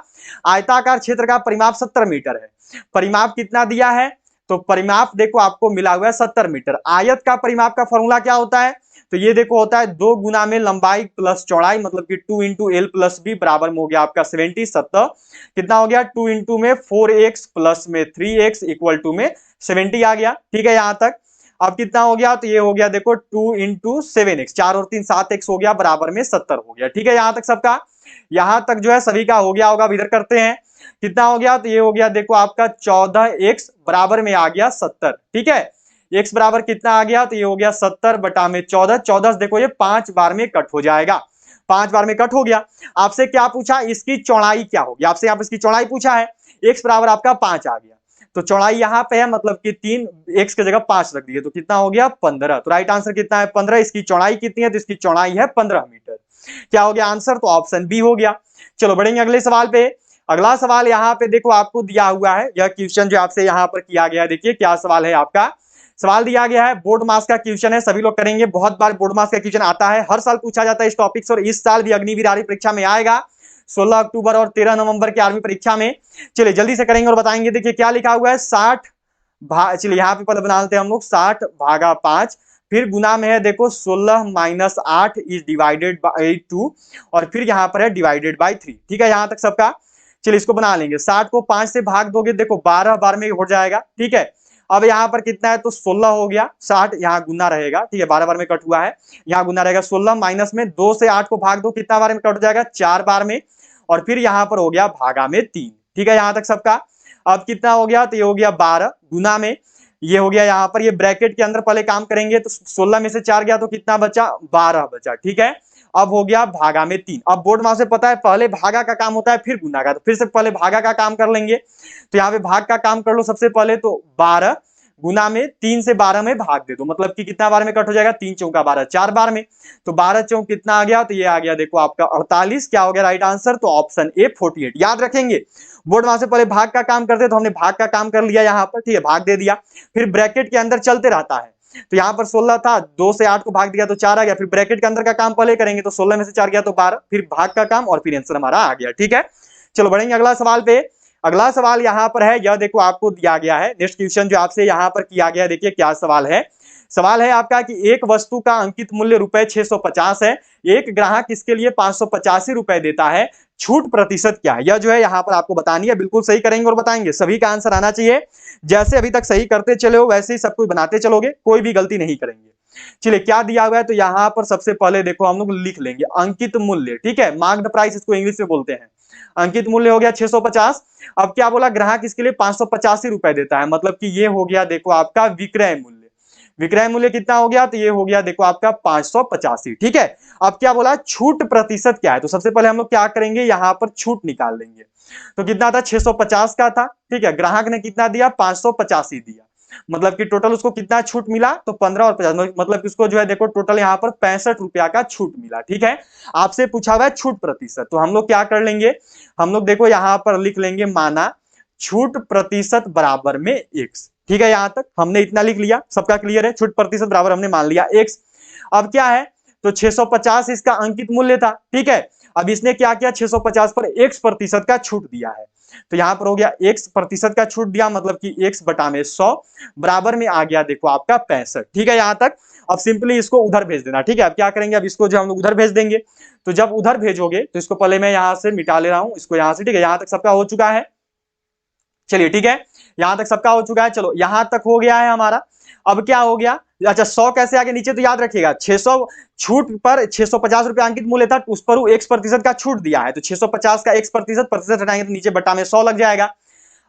आयताकार क्षेत्र का परिमाप 70 मीटर है, परिमाप कितना दिया है, तो परिमाप देखो आपको मिला हुआ है 70 मीटर। आयत का परिमाप का फॉर्मूला क्या होता है, तो ये देखो होता है 2 गुना में लंबाई प्लस चौड़ाई, मतलब कि 2 इंटू एल प्लस बी बराबर में हो गया आपका 70 70 कितना हो गया 2 इंटू में 4x प्लस में 3x इक्वल टू में 70 आ गया। ठीक है यहां तक। अब कितना हो गया, तो ये हो गया देखो 2 इंटू 7x, 4 और 3 7x हो गया बराबर में 70 हो गया। ठीक है यहां तक सबका, यहां तक जो है सभी का हो गया होगा। अब इधर करते हैं कितना हो गया, तो ये हो गया देखो आपका 14x बराबर में आ गया 70। ठीक है x बराबर कितना आ गया, तो ये हो गया 70 बटा में 14, 14 देखो ये 5 बार में कट हो जाएगा, 5 बार में कट हो गया। आपसे क्या पूछा, इसकी चौड़ाई क्या होगी, आपसे यहाँ पे इसकी चौड़ाई पूछा है, x बराबर आपका 5 आ गया, तो चौड़ाई यहाँ पे है मतलब कि 3, x की जगह 5 रख दिए तो कितना हो गया 15। तो राइट आंसर कितना है 15। इसकी चौड़ाई कितनी है, तो इसकी चौड़ाई है 15 मीटर। क्या हो गया आंसर, तो ऑप्शन बी हो गया। चलो बढ़ेंगे अगले सवाल पे। अगला सवाल यहाँ पे देखो आपको दिया हुआ है, यह क्वेश्चन जो आपसे यहाँ पर किया गया है, देखिए क्या सवाल है आपका। सवाल दिया गया है बोर्ड मास का क्वेश्चन है, सभी लोग करेंगे, बहुत बार बोर्ड मास का क्वेश्चन आता है, हर साल पूछा जाता है इस टॉपिक से, और इस साल भी अग्निवीर आर्मी परीक्षा में आएगा 16 अक्टूबर और 13 नवंबर की आर्मी परीक्षा में। चलिए जल्दी से करेंगे और बताएंगे। देखिए क्या लिखा हुआ है 60 चलिए यहाँ पे पहले बना लेते हैं हम लोग, 60 भागा 5, फिर गुना में है देखो 16 माइनस 8 इज डिवाइडेड बाई 2, और फिर यहाँ पर है डिवाइडेड बाई 3। ठीक है यहाँ तक सबका। चलिए इसको बना लेंगे, 60 को 5 से भाग दोगे देखो 12 बार में हो जाएगा। ठीक है अब यहाँ पर कितना है, तो 16 हो गया, 60 यहाँ गुना रहेगा, ठीक है 12 बार में कट हुआ है, यहाँ गुना रहेगा 16 माइनस में 2 से 8 को भाग दो, कितना बार में कट जाएगा 4 बार में, और फिर यहाँ पर हो गया भागा में 3। ठीक है यहाँ तक सबका। अब कितना हो गया, तो ये हो गया 12 गुना में ये हो गया, यहाँ पर ये ब्रैकेट के अंदर पहले काम करेंगे, तो 16 में से 4 गया तो कितना बचा 12 बचा। ठीक है अब हो गया भागा में 3। अब बोर्ड मास से पता है पहले भागा का काम होता है फिर गुना का, तो फिर से पहले भागा का काम कर लेंगे, तो यहाँ पे भाग का काम कर लो सबसे पहले, तो 12 गुना में 3 से 12 में भाग दे दो, मतलब कि कितना बार में कट हो जाएगा 3 चौका 12, 4 बार में, तो 12 चौक कितना आ गया, तो ये आ गया देखो आपका 48। क्या हो गया राइट आंसर, तो ऑप्शन ए 48। याद रखेंगे बोर्ड वहां से पहले भाग का काम करते तो हमने भाग का काम कर लिया यहाँ पर, ठीक है भाग दे दिया, फिर ब्रैकेट के अंदर चलते रहता है, तो यहाँ पर 16 था, 2 से 8 को भाग दिया तो 4 आ गया, फिर ब्रैकेट के अंदर का काम पहले करेंगे, तो 16 में से 4 गया तो 12, फिर भाग का काम, और फिर आंसर हमारा आ गया। ठीक है चलो बढ़ेंगे अगला सवाल पे। अगला सवाल यहाँ पर है, यह देखो आपको दिया गया है, नेक्स्ट क्वेश्चन जो आपसे यहाँ पर किया गया, देखिए क्या सवाल है। सवाल है आपका कि एक वस्तु का अंकित मूल्य रुपए 650 है, एक ग्राहक इसके लिए 585 रुपए देता है, छूट प्रतिशत क्या है, यह जो है यहाँ पर आपको बतानी है। बिल्कुल सही करेंगे और बताएंगे, सभी का आंसर आना चाहिए, जैसे अभी तक सही करते चले हो वैसे ही सब कुछ बनाते चलोगे, कोई भी गलती नहीं करेंगे। चलिए क्या दिया हुआ है, तो यहाँ पर सबसे पहले देखो हम लोग लिख लेंगे अंकित मूल्य, ठीक है मार्क्ड प्राइस इसको इंग्लिश में बोलते हैं। अंकित मूल्य हो गया 650। अब क्या बोला, ग्राहक इसके लिए 585 रुपए देता है, मतलब कि ये हो गया देखो आपका विक्रय मूल्य। विक्रय मूल्य कितना हो गया, तो ये हो गया देखो आपका 585। ठीक है अब क्या बोला, छूट प्रतिशत क्या है, तो सबसे पहले हम लोग क्या करेंगे, यहाँ पर छूट निकाल लेंगे। तो कितना था 650 का था, ठीक है ग्राहक ने कितना दिया 585 दिया, मतलब कि टोटल उसको कितना छूट मिला, तो 15 और 50, मतलब कि उसको जो है देखो टोटल यहाँ पर 65 रुपया का छूट मिला। ठीक है आपसे पूछा हुआ है छूट प्रतिशत, तो हम लोग क्या कर लेंगे, हम लोग देखो यहाँ पर लिख लेंगे माना छूट प्रतिशत बराबर में x। ठीक है यहां तक हमने इतना लिख लिया, सबका क्लियर है, छूट प्रतिशत बराबर हमने मान लिया x। अब क्या है, तो 650 इसका अंकित मूल्य था, ठीक है अब इसने क्या किया 650 पर x प्रतिशत का छूट दिया है, तो यहां पर हो गया x प्रतिशत का छूट दिया, मतलब कि x बटा में 100 बराबर में आ गया देखो आपका 65। ठीक है यहां तक। अब सिंपली इसको उधर भेज देना, ठीक है अब क्या करेंगे, अब इसको जो हम लोग उधर भेज देंगे, तो जब उधर भेजोगे तो इसको पहले मैं यहां से मिटा ले रहा हूं इसको यहां से, ठीक है यहां तक सबका हो चुका है। चलिए ठीक है यहां तक सबका हो चुका है, चलो यहां तक हो गया है हमारा। अब क्या हो गया, अच्छा 100 कैसे आगे नीचे, तो याद रखिएगा 600 छूट पर 650 रुपए अंकित मूल्य था, उस पर x प्रतिशत का छूट दिया है, तो 650 का x प्रतिशत, प्रतिशत हटाएंगे तो नीचे बटा में 100 लग जाएगा।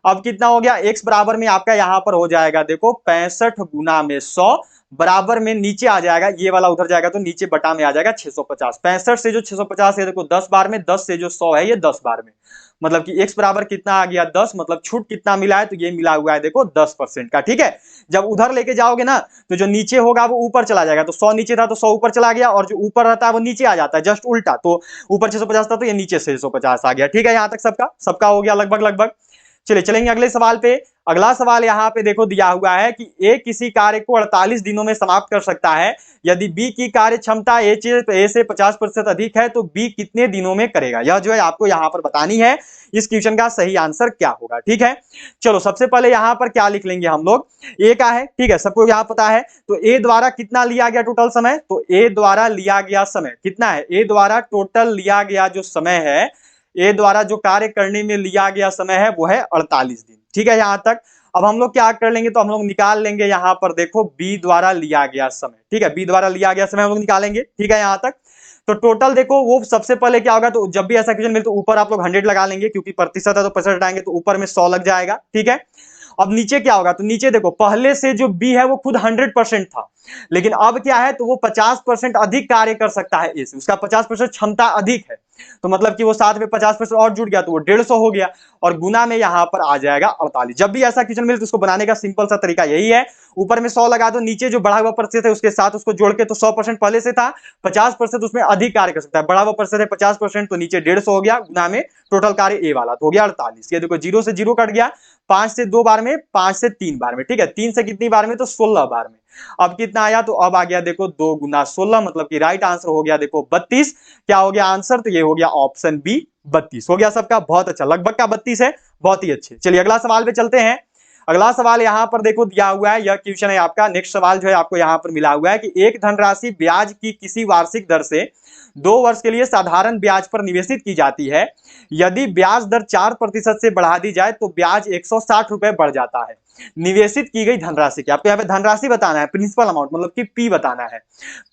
अब कितना हो गया, x बराबर में आपका यहां पर हो जाएगा देखो 65 गुना में 100 बराबर में नीचे आ जाएगा, ये वाला उधर जाएगा तो नीचे बटा में आ जाएगा 650। 65 से जो 650 है देखो 10 बार में, 10 से जो 100 है ये 10 बार में, मतलब कि x बराबर कितना आ गया 10, मतलब छूट कितना मिला है, तो ये मिला हुआ है देखो 10% का। ठीक है जब उधर लेके जाओगे ना तो जो नीचे होगा वो ऊपर चला जाएगा, तो 100 नीचे था तो 100 ऊपर चला गया, और जो ऊपर रहता है वो नीचे आ जाता है, जस्ट उल्टा, तो ऊपर 650 था तो ये नीचे 650 आ गया। ठीक है यहाँ तक सबका हो गया लगभग लगभग। चलिए चलेंगे अगले सवाल पे। अगला सवाल यहाँ पे देखो दिया हुआ है कि ए किसी कार्य को 48 दिनों में समाप्त कर सकता है। यदि बी की कार्य क्षमता ए से 50% अधिक है तो बी कितने दिनों में करेगा? यह जो है आपको यहाँ पर बतानी है। इस क्वेश्चन का सही आंसर क्या होगा? ठीक है, चलो सबसे पहले यहाँ पर क्या लिख लेंगे हम लोग, ए का है, ठीक है, सबको यहाँ पता है। तो ए द्वारा कितना लिया गया टोटल समय? तो ए द्वारा लिया गया समय कितना है? ए द्वारा टोटल लिया गया जो समय है, ए द्वारा जो कार्य करने में लिया गया समय है वो है 48 दिन। ठीक है, यहां तक। अब हम लोग क्या कर लेंगे, तो हम लोग निकाल लेंगे यहां पर देखो बी द्वारा लिया गया समय। ठीक है, बी द्वारा लिया गया समय हम लोग निकालेंगे। ठीक है, यहां तक। तो टोटल देखो वो सबसे पहले क्या होगा, तो जब भी ऐसा क्वेश्चन मिले तो ऊपर आप लोग 100 लगा लेंगे, क्योंकि प्रतिशत है तो प्रतिशत हटाएंगे तो ऊपर में 100 लग जाएगा। ठीक है, अब नीचे क्या होगा, तो नीचे देखो पहले से जो बी है वो खुद 100% था, लेकिन अब क्या है, तो वो 50% अधिक कार्य कर सकता है ए से, उसका 50% क्षमता अधिक है। तो मतलब कि वो साथ में 50% और जुड़ गया तो वो 150 हो गया, और गुना में यहां पर आ जाएगा 48। जब भी ऐसा क्वेश्चन मिले तो उसको बनाने का सिंपल सा तरीका यही है, ऊपर में 100 लगा दो, नीचे जो बढ़ा हुआ प्रतिशत है उसके साथ उसको जोड़ के, तो 100% पहले से था, 50% उसमें अधिक कार्य कर सकता है, बढ़ा हुआ प्रतिशत है 50%, तो नीचे 150 हो गया, गुना में टोटल कार्य ए वाला तो हो गया 48। ये देखो 0 से 0 कट गया, 5 से 2 बार में, 5 से 3 बार में। ठीक है, 3 से कितनी बार में, तो 16 बार में। अब कितना आया, तो अब आ गया देखो 2 गुना 16, मतलब कि राइट आंसर हो गया देखो 32। क्या हो गया आंसर, तो ये हो गया ऑप्शन बी 32 हो गया सबका। बहुत अच्छा, लगभग का 32 है, बहुत ही अच्छे। चलिए अगला सवाल पे चलते हैं। अगला सवाल यहां पर देखो दिया हुआ है, यह क्वेश्चन है आपका। नेक्स्ट सवाल जो है आपको यहां पर मिला हुआ है कि एक धनराशि ब्याज की किसी वार्षिक दर से 2 वर्ष के लिए साधारण ब्याज पर निवेशित की जाती है। यदि ब्याज दर 4% से बढ़ा दी जाए तो ब्याज 160 रुपए बढ़ जाता है। निवेशित की गई धनराशि की, आपको यहाँ पे धनराशि बताना है, प्रिंसिपल अमाउंट, मतलब कि पी बताना है।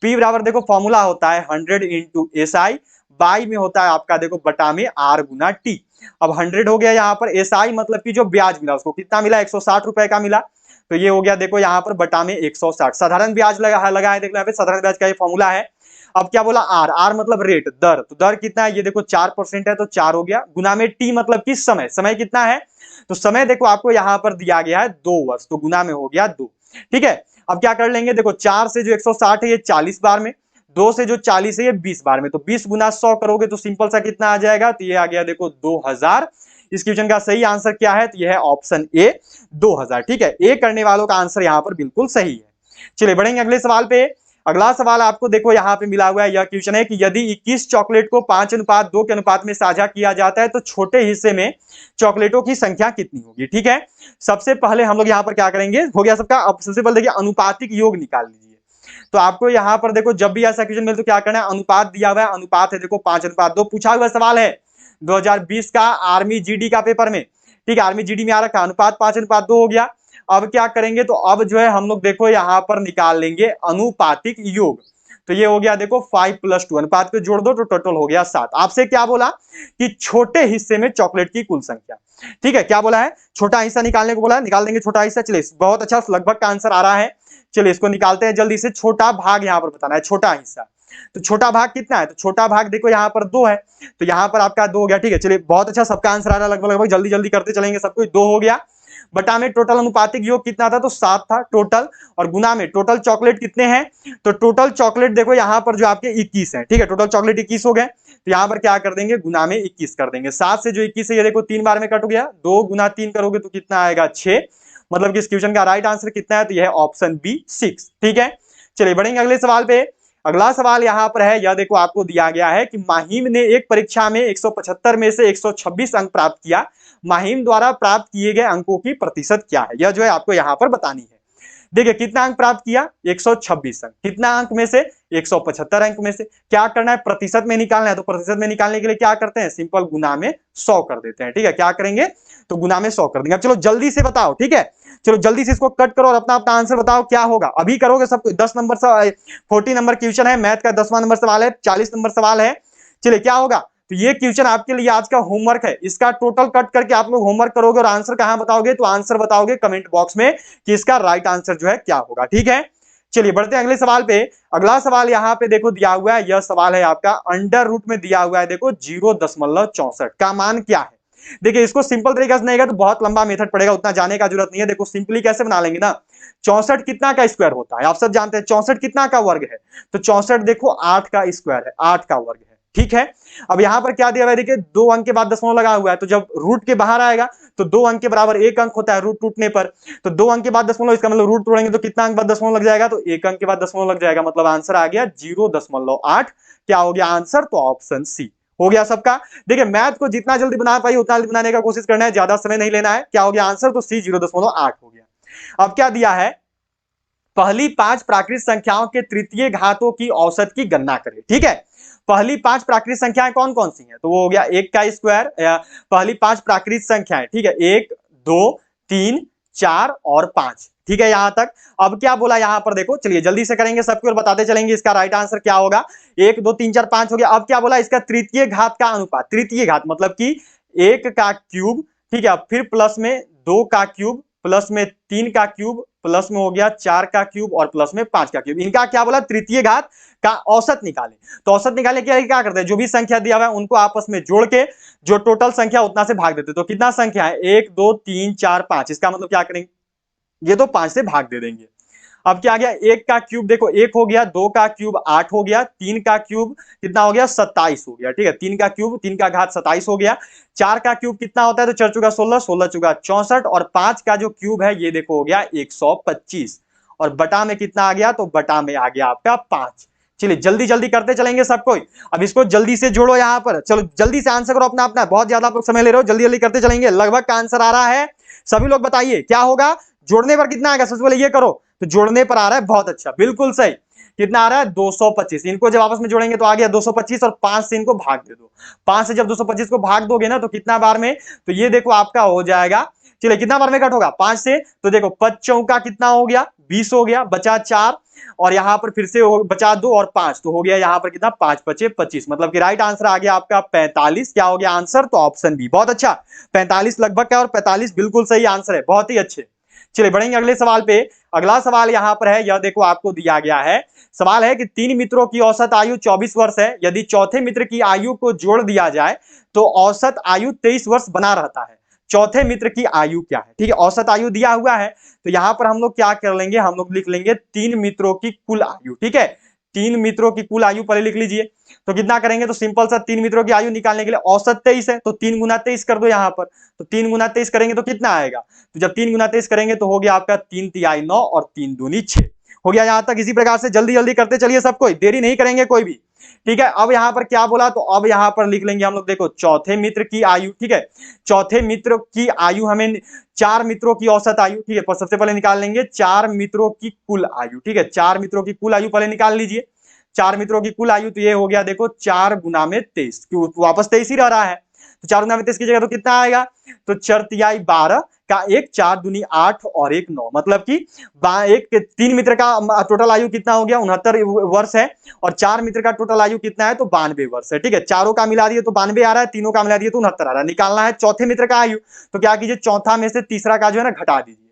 पी बराबर देखो फॉर्मूला होता है 100 इंटू एसआई, बाई में होता है आपका देखो बटा में आर गुना टी। अब 100 हो गया यहाँ पर, एसआई मतलब कि जो ब्याज मिला उसको कितना मिला, 160 रुपए का मिला, तो ये हो गया देखो यहाँ पर बटा में 160। साधारण ब्याज लगा है, देखो यहाँ पे साधारण ब्याज का ये फॉर्मूला है। अब क्या बोला, आर, आर मतलब रेट, दर, तो दर कितना है, ये देखो 4% है तो 4 हो गया, गुना में टी मतलब कि समय, समय कितना है, तो समय देखो आपको यहां पर दिया गया है 2 वर्ष, तो गुना में हो गया 2। ठीक है, अब क्या कर लेंगे, देखो 4 से जो 160 है ये 40 बार में, 2 से जो 40 है ये 20 बार में, तो 20 गुना 100 करोगे तो सिंपल सा कितना आ जाएगा, तो ये आ गया देखो 2000। इस क्वेश्चन का सही आंसर क्या है, तो ये है ऑप्शन ए 2000। ठीक है, ए करने वालों का आंसर यहां पर बिल्कुल सही है। चलिए बढ़ेंगे अगले सवाल पे। अगला सवाल आपको देखो यहां पे मिला हुआ है, यह क्वेश्चन है कि यदि 21 चॉकलेट को 5:2 के अनुपात में साझा किया जाता है तो छोटे हिस्से में चॉकलेटों की संख्या कितनी होगी? ठीक है, सबसे पहले हम लोग यहां पर क्या करेंगे, हो गया सबका। अब सबसे पहले देखिए अनुपातिक योग निकाल लीजिए। तो आपको यहां पर देखो जब भी ऐसा क्वेश्चन मिले तो क्या करना है, अनुपात दिया हुआ है, अनुपात है देखो 5:2, पूछा हुआ सवाल है 2020 का आर्मी जीडी का पेपर में। ठीक है, आर्मी जीडी में आ रखा, अनुपात 5:2 हो गया। अब क्या करेंगे, तो अब जो है हम लोग देखो यहां पर निकाल लेंगे अनुपातिक योग। तो ये हो गया देखो 5 + 2, अनुपात को जोड़ दो तो टोटल हो गया 7। आपसे क्या बोला कि छोटे हिस्से में चॉकलेट की कुल संख्या। ठीक है, क्या बोला है, छोटा हिस्सा निकालने को बोला है, निकाल देंगे छोटा हिस्सा। चलिए बहुत अच्छा, लगभग का आंसर आ रहा है। चलिए इसको निकालते हैं जल्दी से। छोटा भाग यहां पर बताना है, छोटा हिस्सा, तो छोटा भाग कितना है, तो छोटा भाग देखो यहाँ पर 2 है, तो यहाँ पर आपका 2 हो गया। ठीक है, चलिए बहुत अच्छा, सबका आंसर आ रहा है लगभग लगभग, जल्दी जल्दी करते चलेंगे, सब कुछ 2 हो गया। बटा में टोटल अनुपातिक योग कितना था, तो 7 था टोटल, और गुना में टोटल चॉकलेट कितने हैं, तो टोटल चॉकलेट देखो यहाँ पर जो आपके 21 है। ठीक है, टोटल चॉकलेट 21 हो गए, तो यहाँ पर क्या कर देंगे, गुना में 21 कर देंगे। 7 से जो 21 है ये देखो 3 बार में कट गया, 2 गुना 3 करोगे तो कितना आएगा 6, मतलब कि इस क्वेश्चन का राइट आंसर कितना है, तो यह है ऑप्शन बी 6। ठीक है, चलिए बढ़ेंगे अगले सवाल पे। अगला सवाल यहां पर है, यह देखो आपको दिया गया है कि माहिम ने एक परीक्षा में 175 में से 126 अंक प्राप्त किया। माहिम द्वारा प्राप्त किए गए अंकों की प्रतिशत क्या है, यह जो है आपको यहां पर बतानी है। देखिए कितना अंक प्राप्त किया, 126 अंक, कितना अंक में से, 175 अंक में से। क्या करना है, प्रतिशत में निकालना है, तो प्रतिशत में निकालने के लिए क्या करते हैं, सिंपल गुना में 100 कर देते हैं। ठीक है, क्या करेंगे, तो गुना में 100 कर देंगे। अब चलो जल्दी से बताओ, ठीक है, चलो जल्दी से इसको कट करो और अपना अपना आंसर बताओ क्या होगा। अभी करोगे सब कुछ, 10 नंबर से 40 नंबर क्वेश्चन है, मैथ का 10वां नंबर सवाल है, 40 नंबर सवाल है। चलिए क्या होगा, तो ये क्वेश्चन आपके लिए आज का होमवर्क है, इसका टोटल कट करके आप लोग होमवर्क करोगे और आंसर कहां बताओगे, तो आंसर बताओगे कमेंट बॉक्स में कि इसका राइट आंसर जो है क्या होगा। ठीक है, चलिए बढ़ते हैं अगले सवाल पे। अगला सवाल यहां पे देखो दिया हुआ है, यह सवाल है आपका अंडर रूट में दिया हुआ है, देखो 0.64 का मान क्या है। देखिए इसको सिंपल तरीके से नहीं तो बहुत लंबा मेथड पड़ेगा, उतना जाने का जरूरत नहीं है। देखो सिंपली कैसे बना लेंगे ना, 64 कितना का स्क्वायर होता है, आप सब जानते हैं 64 कितना का वर्ग है, तो 64 देखो 8 का स्क्वायर है, 8 का वर्ग है। ठीक है। अब यहां पर क्या दिया हुआ है देखिए, 2 अंक के बाद दशमलव लगा हुआ है, तो जब रूट के बाहर आएगा तो 2 अंक के बराबर 1 अंक होता है रूट टूटने पर। तो 2 अंक के बाद दशमलव, इसका मतलब रूट तोड़ेंगे तो कितना अंक बाद दशमलव लग जाएगा, तो 1 अंक के बाद दशमलव लग जाएगा, मतलब आंसर आ गया 0.8। क्या हो गया आंसर, तो ऑप्शन सी हो गया सबका। देखिए मैथ को जितना जल्दी बना पाई उतना जल्दी बनाने का कोशिश करना है, ज्यादा समय नहीं लेना है। क्या हो गया आंसर, तो सी 0.8 हो गया। अब क्या दिया है, पहली 5 प्राकृत संख्याओं के तृतीय घातों की औसत की गणना करें। ठीक है, पहली 5 प्राकृत संख्याएं कौन कौन सी हैं, तो वो हो गया 1 का स्क्वायर, पहली 5 प्राकृत संख्याएं, ठीक है, 1 2 3 4 और 5, ठीक है यहां तक। अब क्या बोला यहां पर देखो, चलिए जल्दी से करेंगे सबको और बताते चलेंगे इसका राइट आंसर क्या होगा। 1 2 3 4 5 हो गया। अब क्या बोला, इसका तृतीय घात का अनुपात, तृतीय घात मतलब कि 1 का क्यूब, ठीक है, फिर प्लस में 2 का क्यूब, प्लस में 3 का क्यूब, प्लस में हो गया 4 का क्यूब और प्लस में 5 का क्यूब। इनका क्या बोला, तृतीय घात का औसत निकाले। तो औसत निकाले क्या करते हैं, जो भी संख्या दिया हुआ है उनको आपस में जोड़ के जो टोटल संख्या उतना से भाग देते। तो कितना संख्या है, 1 2 3 4 5, इसका मतलब क्या करेंगे, ये तो 5 से भाग दे देंगे। अब क्या आ गया, 1 का क्यूब देखो 1 हो गया, 2 का क्यूब 8 हो गया, 3 का क्यूब कितना हो गया 27 हो गया, ठीक है, 3 का क्यूब 3 का घात 27 हो गया। 4 का क्यूब कितना होता है, तो 4 चौका 16, 16 चौका 64, और 5 का जो क्यूब है ये देखो हो गया 125, और बटा में कितना आ गया, तो बटा में आ गया आपका 5। चलिए जल्दी जल्दी करते चलेंगे सब कोई। अब इसको जल्दी से जोड़ो यहां पर, चलो जल्दी से आंसर करो अपना अपना, बहुत ज्यादा आप लोग समय ले रहे हो, जल्दी जल्दी करते चलेंगे। लगभग का आंसर आ रहा है, सभी लोग बताइए क्या होगा, जोड़ने पर कितना आएगा, सबसे पहले ये करो। तो जोड़ने पर आ रहा है, बहुत अच्छा, बिल्कुल सही। कितना आ रहा है 225, इनको जब आपस में जोड़ेंगे तो आ गया 225, और 5 से इनको भाग दे दो। 5 से जब 225 को भाग दोगे ना तो कितना बार में, तो ये देखो आपका हो जाएगा, चलिए कितना बार में कट होगा 5 से, तो देखो 5 चौका कितना हो गया 20 हो गया, बचा 4, और यहां पर फिर से बचा 2 और 5, तो हो गया यहां पर कितना 5 5 25, मतलब कि राइट आंसर आ गया आपका 45। क्या हो गया आंसर, तो ऑप्शन बी, बहुत अच्छा, 45 लगभग का, और 45 बिल्कुल सही आंसर है, बहुत ही अच्छे। चलिए बढ़ेंगे अगले सवाल पे। अगला सवाल यहां पर है, यह देखो आपको दिया गया है, सवाल है कि 3 मित्रों की औसत आयु 24 वर्ष है, यदि चौथे मित्र की आयु को जोड़ दिया जाए तो औसत आयु 23 वर्ष बना रहता है। चौथे मित्र की आयु क्या है, ठीक है, औसत आयु दिया हुआ है, तो यहां पर हम लोग क्या कर लेंगे, हम लोग लिख लेंगे 3 मित्रों की कुल आयु, ठीक है, 3 मित्रों की कुल आयु पहले लिख लीजिए। तो कितना करेंगे, तो सिंपल सा 3 मित्रों की आयु निकालने के लिए औसत 23 है, तो 3 गुना 23 कर दो यहां पर, तो 3 गुना 23 करेंगे तो कितना आएगा, तो जब 3 गुना 23 करेंगे तो हो गया आपका 3 तिहाई 9 और 3 दूनी 6 हो गया यहां तक। इसी प्रकार से जल्दी जल्दी करते चलिए सब कोई, देरी नहीं करेंगे कोई भी, ठीक है। अब यहां पर क्या बोला, तो अब यहां पर लिख लेंगे हम लोग, देखो चौथे मित्र की आयु, ठीक है, चौथे मित्र की आयु हमें 4 मित्रों की औसत आयु, ठीक है, पर सबसे पहले निकाल लेंगे 4 मित्रों की कुल आयु, ठीक है, 4 मित्रों की कुल आयु पहले निकाल लीजिए। 4 मित्रों की कुल आयु तो ये हो गया देखो 4 गुना में 23, क्यों वापस 23 ही रह रहा है, तो 4 गुना में 23 की जगह तो कितना आएगा, तो 4 तिहाई 12 का 1, 4 दूनी 8 और 1 9, मतलब कि 3 मित्र का टोटल आयु कितना हो गया 69 वर्ष है, और 4 मित्र का टोटल आयु कितना है, तो 92 वर्ष है, ठीक है, चारों का मिला दिए तो 92 आ रहा है, तीनों का मिला दिए तो 69 आ रहा है। निकालना है चौथे मित्र का आयु, तो क्या कीजिए चौथा में से तीसरा का जो है ना घटा दीजिए,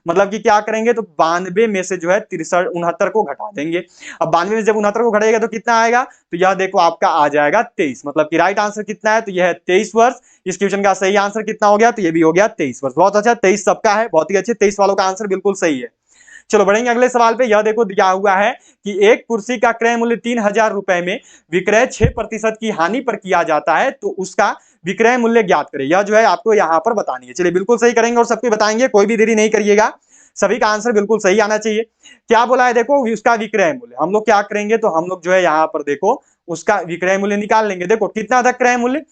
मतलब कि क्या करेंगे, तो 92 में से जो है 69 को घटा देंगे। अब 92 में जब 69 को घटाएगा तो कितना आएगा, तो यह देखो आपका आ जाएगा 23, मतलब कि राइट आंसर कितना है, तो यह है 23 वर्ष। इस क्वेश्चन का सही आंसर कितना हो गया, तो ये भी हो गया 23 वर्ष। बहुत अच्छा, 23 सबका है, बहुत ही अच्छे, 23 वालों का आंसर बिल्कुल सही है। चलो बढ़ेंगे अगले सवाल पे। यह देखो दिया हुआ है कि एक कुर्सी का क्रय मूल्य 3000 रुपए में विक्रय 6% की हानि पर किया जाता है, तो उसका विक्रय मूल्य ज्ञात करें। यह जो है आपको यहां पर बतानी है। चलिए बिल्कुल सही करेंगे और सबको बताएंगे, कोई भी देरी नहीं करिएगा, सभी का आंसर बिल्कुल सही आना चाहिए। क्या बोला है देखो, उसका विक्रय मूल्य, हम लोग क्या करेंगे, तो हम लोग जो है यहां पर देखो उसका विक्रय मूल्य निकाल लेंगे। देखो कितना था क्रय मूल्य,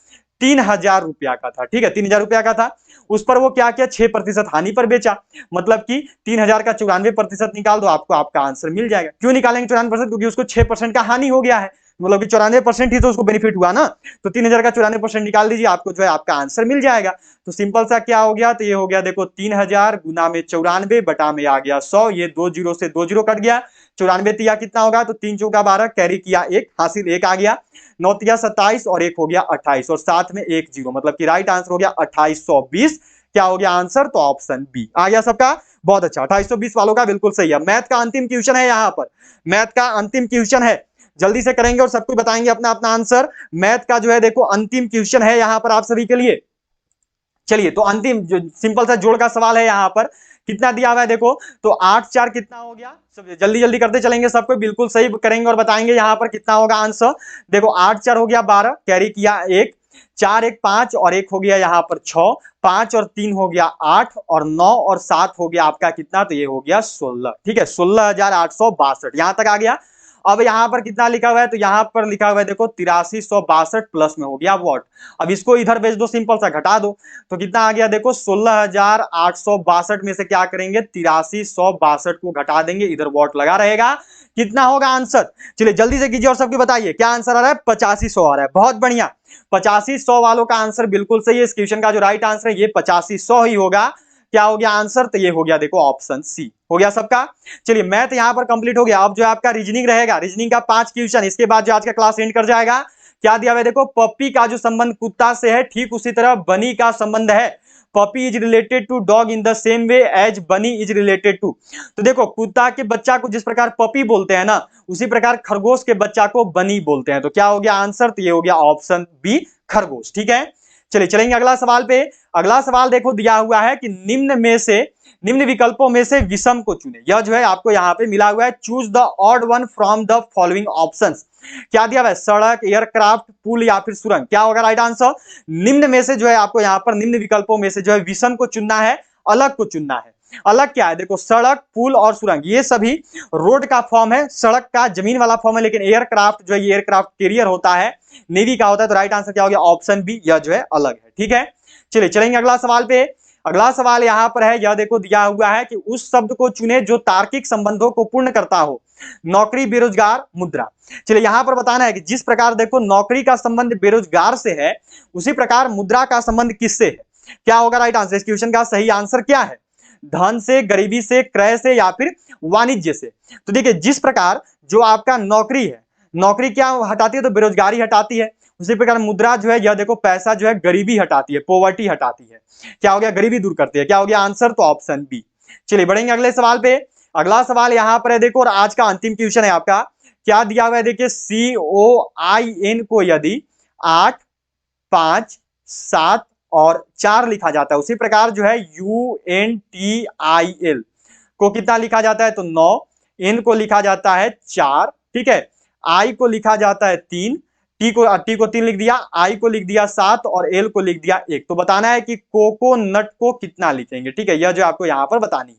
3000 रुपया का था, ठीक है, 3000 रुपया का था, उस पर वो क्या किया 6% हानि पर बेचा, मतलब कि 3000 का 94% निकाल दो, आपको आपका आंसर मिल जाएगा। क्यों निकालेंगे 94%, क्योंकि उसको 6% का हानि हो गया है, मतलब कि 94% ही तो उसको बेनिफिट हुआ ना, तो 3000 का 94% निकाल दीजिए, आपको जो है आपका आंसर मिल जाएगा। तो सिंपल सा क्या हो गया, तो ये हो गया देखो 3000 गुना में 94 बटा में आ गया 100, ये 2 जीरो से 2 जीरो कट गया, 94 तिया कितना होगा, तो 3 चौका 12, कैरी किया 1, हासिल 1 आ गया, 9 तिया 27 और 1 हो गया 28, और साथ में 1 जीरो, मतलब कि राइट आंसर हो गया 2820। क्या हो गया आंसर, तो ऑप्शन बी आ गया सबका। बहुत अच्छा, 2820 वालों का बिल्कुल सही है। मैथ का अंतिम क्वेश्चन है यहाँ पर, मैथ का अंतिम क्वेश्चन है, जल्दी से करेंगे और सबको बताएंगे अपना अपना आंसर। मैथ का जो है देखो अंतिम क्वेश्चन है यहाँ पर आप सभी के लिए। चलिए तो अंतिम जो सिंपल सा जोड़ का सवाल है यहाँ पर, कितना दिया हुआ है देखो, तो 8 4 कितना हो गया, सब जल्दी जल्दी करते चलेंगे, सबको बिल्कुल सही करेंगे और बताएंगे यहाँ पर कितना होगा आंसर। देखो 8 4 हो गया 12, कैरी किया 1, 4 1 5 और 1 हो गया यहाँ पर 6, 5 और 3 हो गया 8 और 9 और 7 हो गया आपका कितना, तो ये हो गया 16। ठीक है, 16,862 यहां तक आ गया। अब यहां पर कितना लिखा हुआ है, तो यहां पर लिखा हुआ है देखो 8362 प्लस में हो गया वॉट। अब इसको इधर भेज दो, सिंपल सा घटा दो, तो कितना आ गया देखो 16,862 में से क्या करेंगे 8362 को घटा देंगे, इधर वॉट लगा रहेगा, कितना होगा आंसर। चलिए जल्दी से कीजिए और सबको बताइए क्या आंसर आ रहा है, 8500 आ रहा है। बहुत बढ़िया, 8500 वालों का आंसर बिल्कुल सही है। इस क्वेश्चन का जो राइट आंसर है ये 8500 ही होगा। क्या हो गया आंसर, तो ये हो गया देखो ऑप्शन सी हो गया सबका। चलिए मैथ यहां पर कंप्लीट हो गया। अब जो है आपका रीजनिंग रहेगा, रीजनिंग का 5 क्वेश्चन, इसके बाद जो आज का क्लास एंड कर जाएगा। क्या दिया हुआ है देखो, पप्पी का जो संबंध कुत्ता से है ठीक उसी तरह बनी का संबंध है। Puppy is related to dog in the same way as bunny is related to. तो देखो कुत्ता के बच्चा को जिस प्रकार पपी बोलते हैं ना, उसी प्रकार खरगोश के बच्चा को बनी बोलते हैं। तो क्या हो गया आंसर, तो ये हो गया ऑप्शन बी खरगोश। ठीक है, चलिए चलेंगे अगला सवाल पे। अगला सवाल देखो दिया हुआ है कि निम्न विकल्पों में से विषम को चुने। यह जो है आपको यहां पे मिला हुआ है, choose the odd one from the following options. क्या दिया हुआ है, सड़क, एयरक्राफ्ट, पुल या फिर सुरंग। क्या होगा राइट आंसर, निम्न में से जो है आपको यहां पर निम्न विकल्पों में से जो है विषम को चुनना है, अलग को चुनना है। अलग क्या है देखो, सड़क, पुल और सुरंग ये सभी रोड का फॉर्म है, सड़क का जमीन वाला फॉर्म है, लेकिन एयरक्राफ्ट जो है एयरक्राफ्ट कैरियर होता है, नेवी का होता है। तो राइट आंसर क्या हो गया, ऑप्शन बी, यह जो है अलग है। ठीक है, चलिए चलेंगे अगला सवाल पे। अगला सवाल यहां पर है, यह देखो दिया हुआ है कि उस शब्द को चुने जो तार्किक संबंधों को पूर्ण करता हो। नौकरी, बेरोजगार, मुद्रा। चलिए यहां पर बताना है कि जिस प्रकार देखो नौकरी का संबंध बेरोजगार से है, उसी प्रकार मुद्रा का संबंध किससे है। क्या होगा राइट आंसर, इस क्वेश्चन का सही आंसर क्या है, धन से, गरीबी से, क्रय से या फिर वाणिज्य से। तो देखिए जिस प्रकार जो आपका नौकरी है, नौकरी क्या हटाती है, तो बेरोजगारी हटाती है। उसी प्रकार मुद्रा जो है, यह देखो पैसा जो है गरीबी हटाती है, पॉवर्टी हटाती है। क्या हो गया, गरीबी दूर करती है। क्या हो गया आंसर, तो ऑप्शन बी। चलिए बढ़ेंगे अगले सवाल पे। अगला सवाल यहां पर है देखो, और आज का अंतिम क्वेश्चन है आपका। क्या दिया हुआ है देखिए, COIN को यदि 8 5 7 और 4 लिखा जाता है, उसी प्रकार जो है UNTIL को कितना लिखा जाता है, तो 9, N को लिखा जाता है 4, ठीक है, I को लिखा जाता है 3, T को 3 लिख दिया, I को लिख दिया 7 और L को लिख दिया 1। तो बताना है कि कोकोनट को कितना लिखेंगे। ठीक है, यह जो आपको यहां पर बतानी है।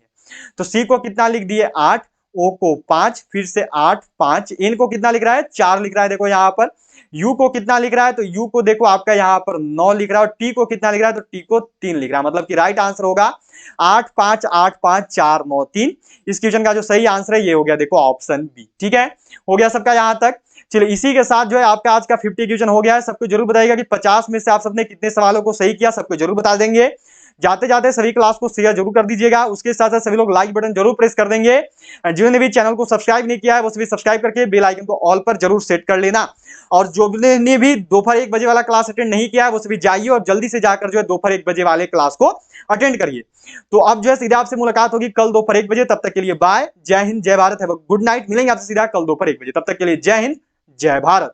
तो C को कितना लिख दिए 8, O को 5, फिर से 8 5, N को कितना लिख रहा है 4 लिख रहा है देखो यहां पर। U को कितना लिख रहा है, तो U को देखो आपका यहां पर 9 लिख रहा है, और T को कितना लिख रहा है, तो T को 3 लिख रहा है। मतलब कि राइट आंसर होगा 8 5 8 5 4 9 3। इस क्वेश्चन का जो सही आंसर है ये हो गया देखो ऑप्शन बी। ठीक है, हो गया सबका यहां तक। चलिए इसी के साथ जो है आपका आज का 50 क्वेश्चन हो गया है। सबको जरूर बताइएगा कि 50 में से आप सबने कितने सवालों को सही किया, सबको जरूर बता देंगे। जाते जाते सभी क्लास को शेयर जरूर कर दीजिएगा, उसके साथ साथ सभी लोग लाइक बटन जरूर प्रेस कर देंगे। जिन्होंने भी चैनल को सब्सक्राइब नहीं किया है वो सभी सब्सक्राइब करके बेल आइकन को ऑल पर जरूर सेट कर लेना। और जो ने भी दोपहर 1 बजे वाला क्लास अटेंड नहीं किया है वो सभी जाइए और जल्दी से जाकर जो है दोपहर 1 बजे वाले क्लास को अटेंड करिए। तो अब जो है सीधा आपसे मुलाकात होगी कल दोपहर 1 बजे। तब तक के लिए बाय, जय हिंद, जय Bharat, have a good night. मिलेंगे आपसे सीधा कल दोपहर 1 बजे। तब तक के लिए जय हिंद, जय भारत।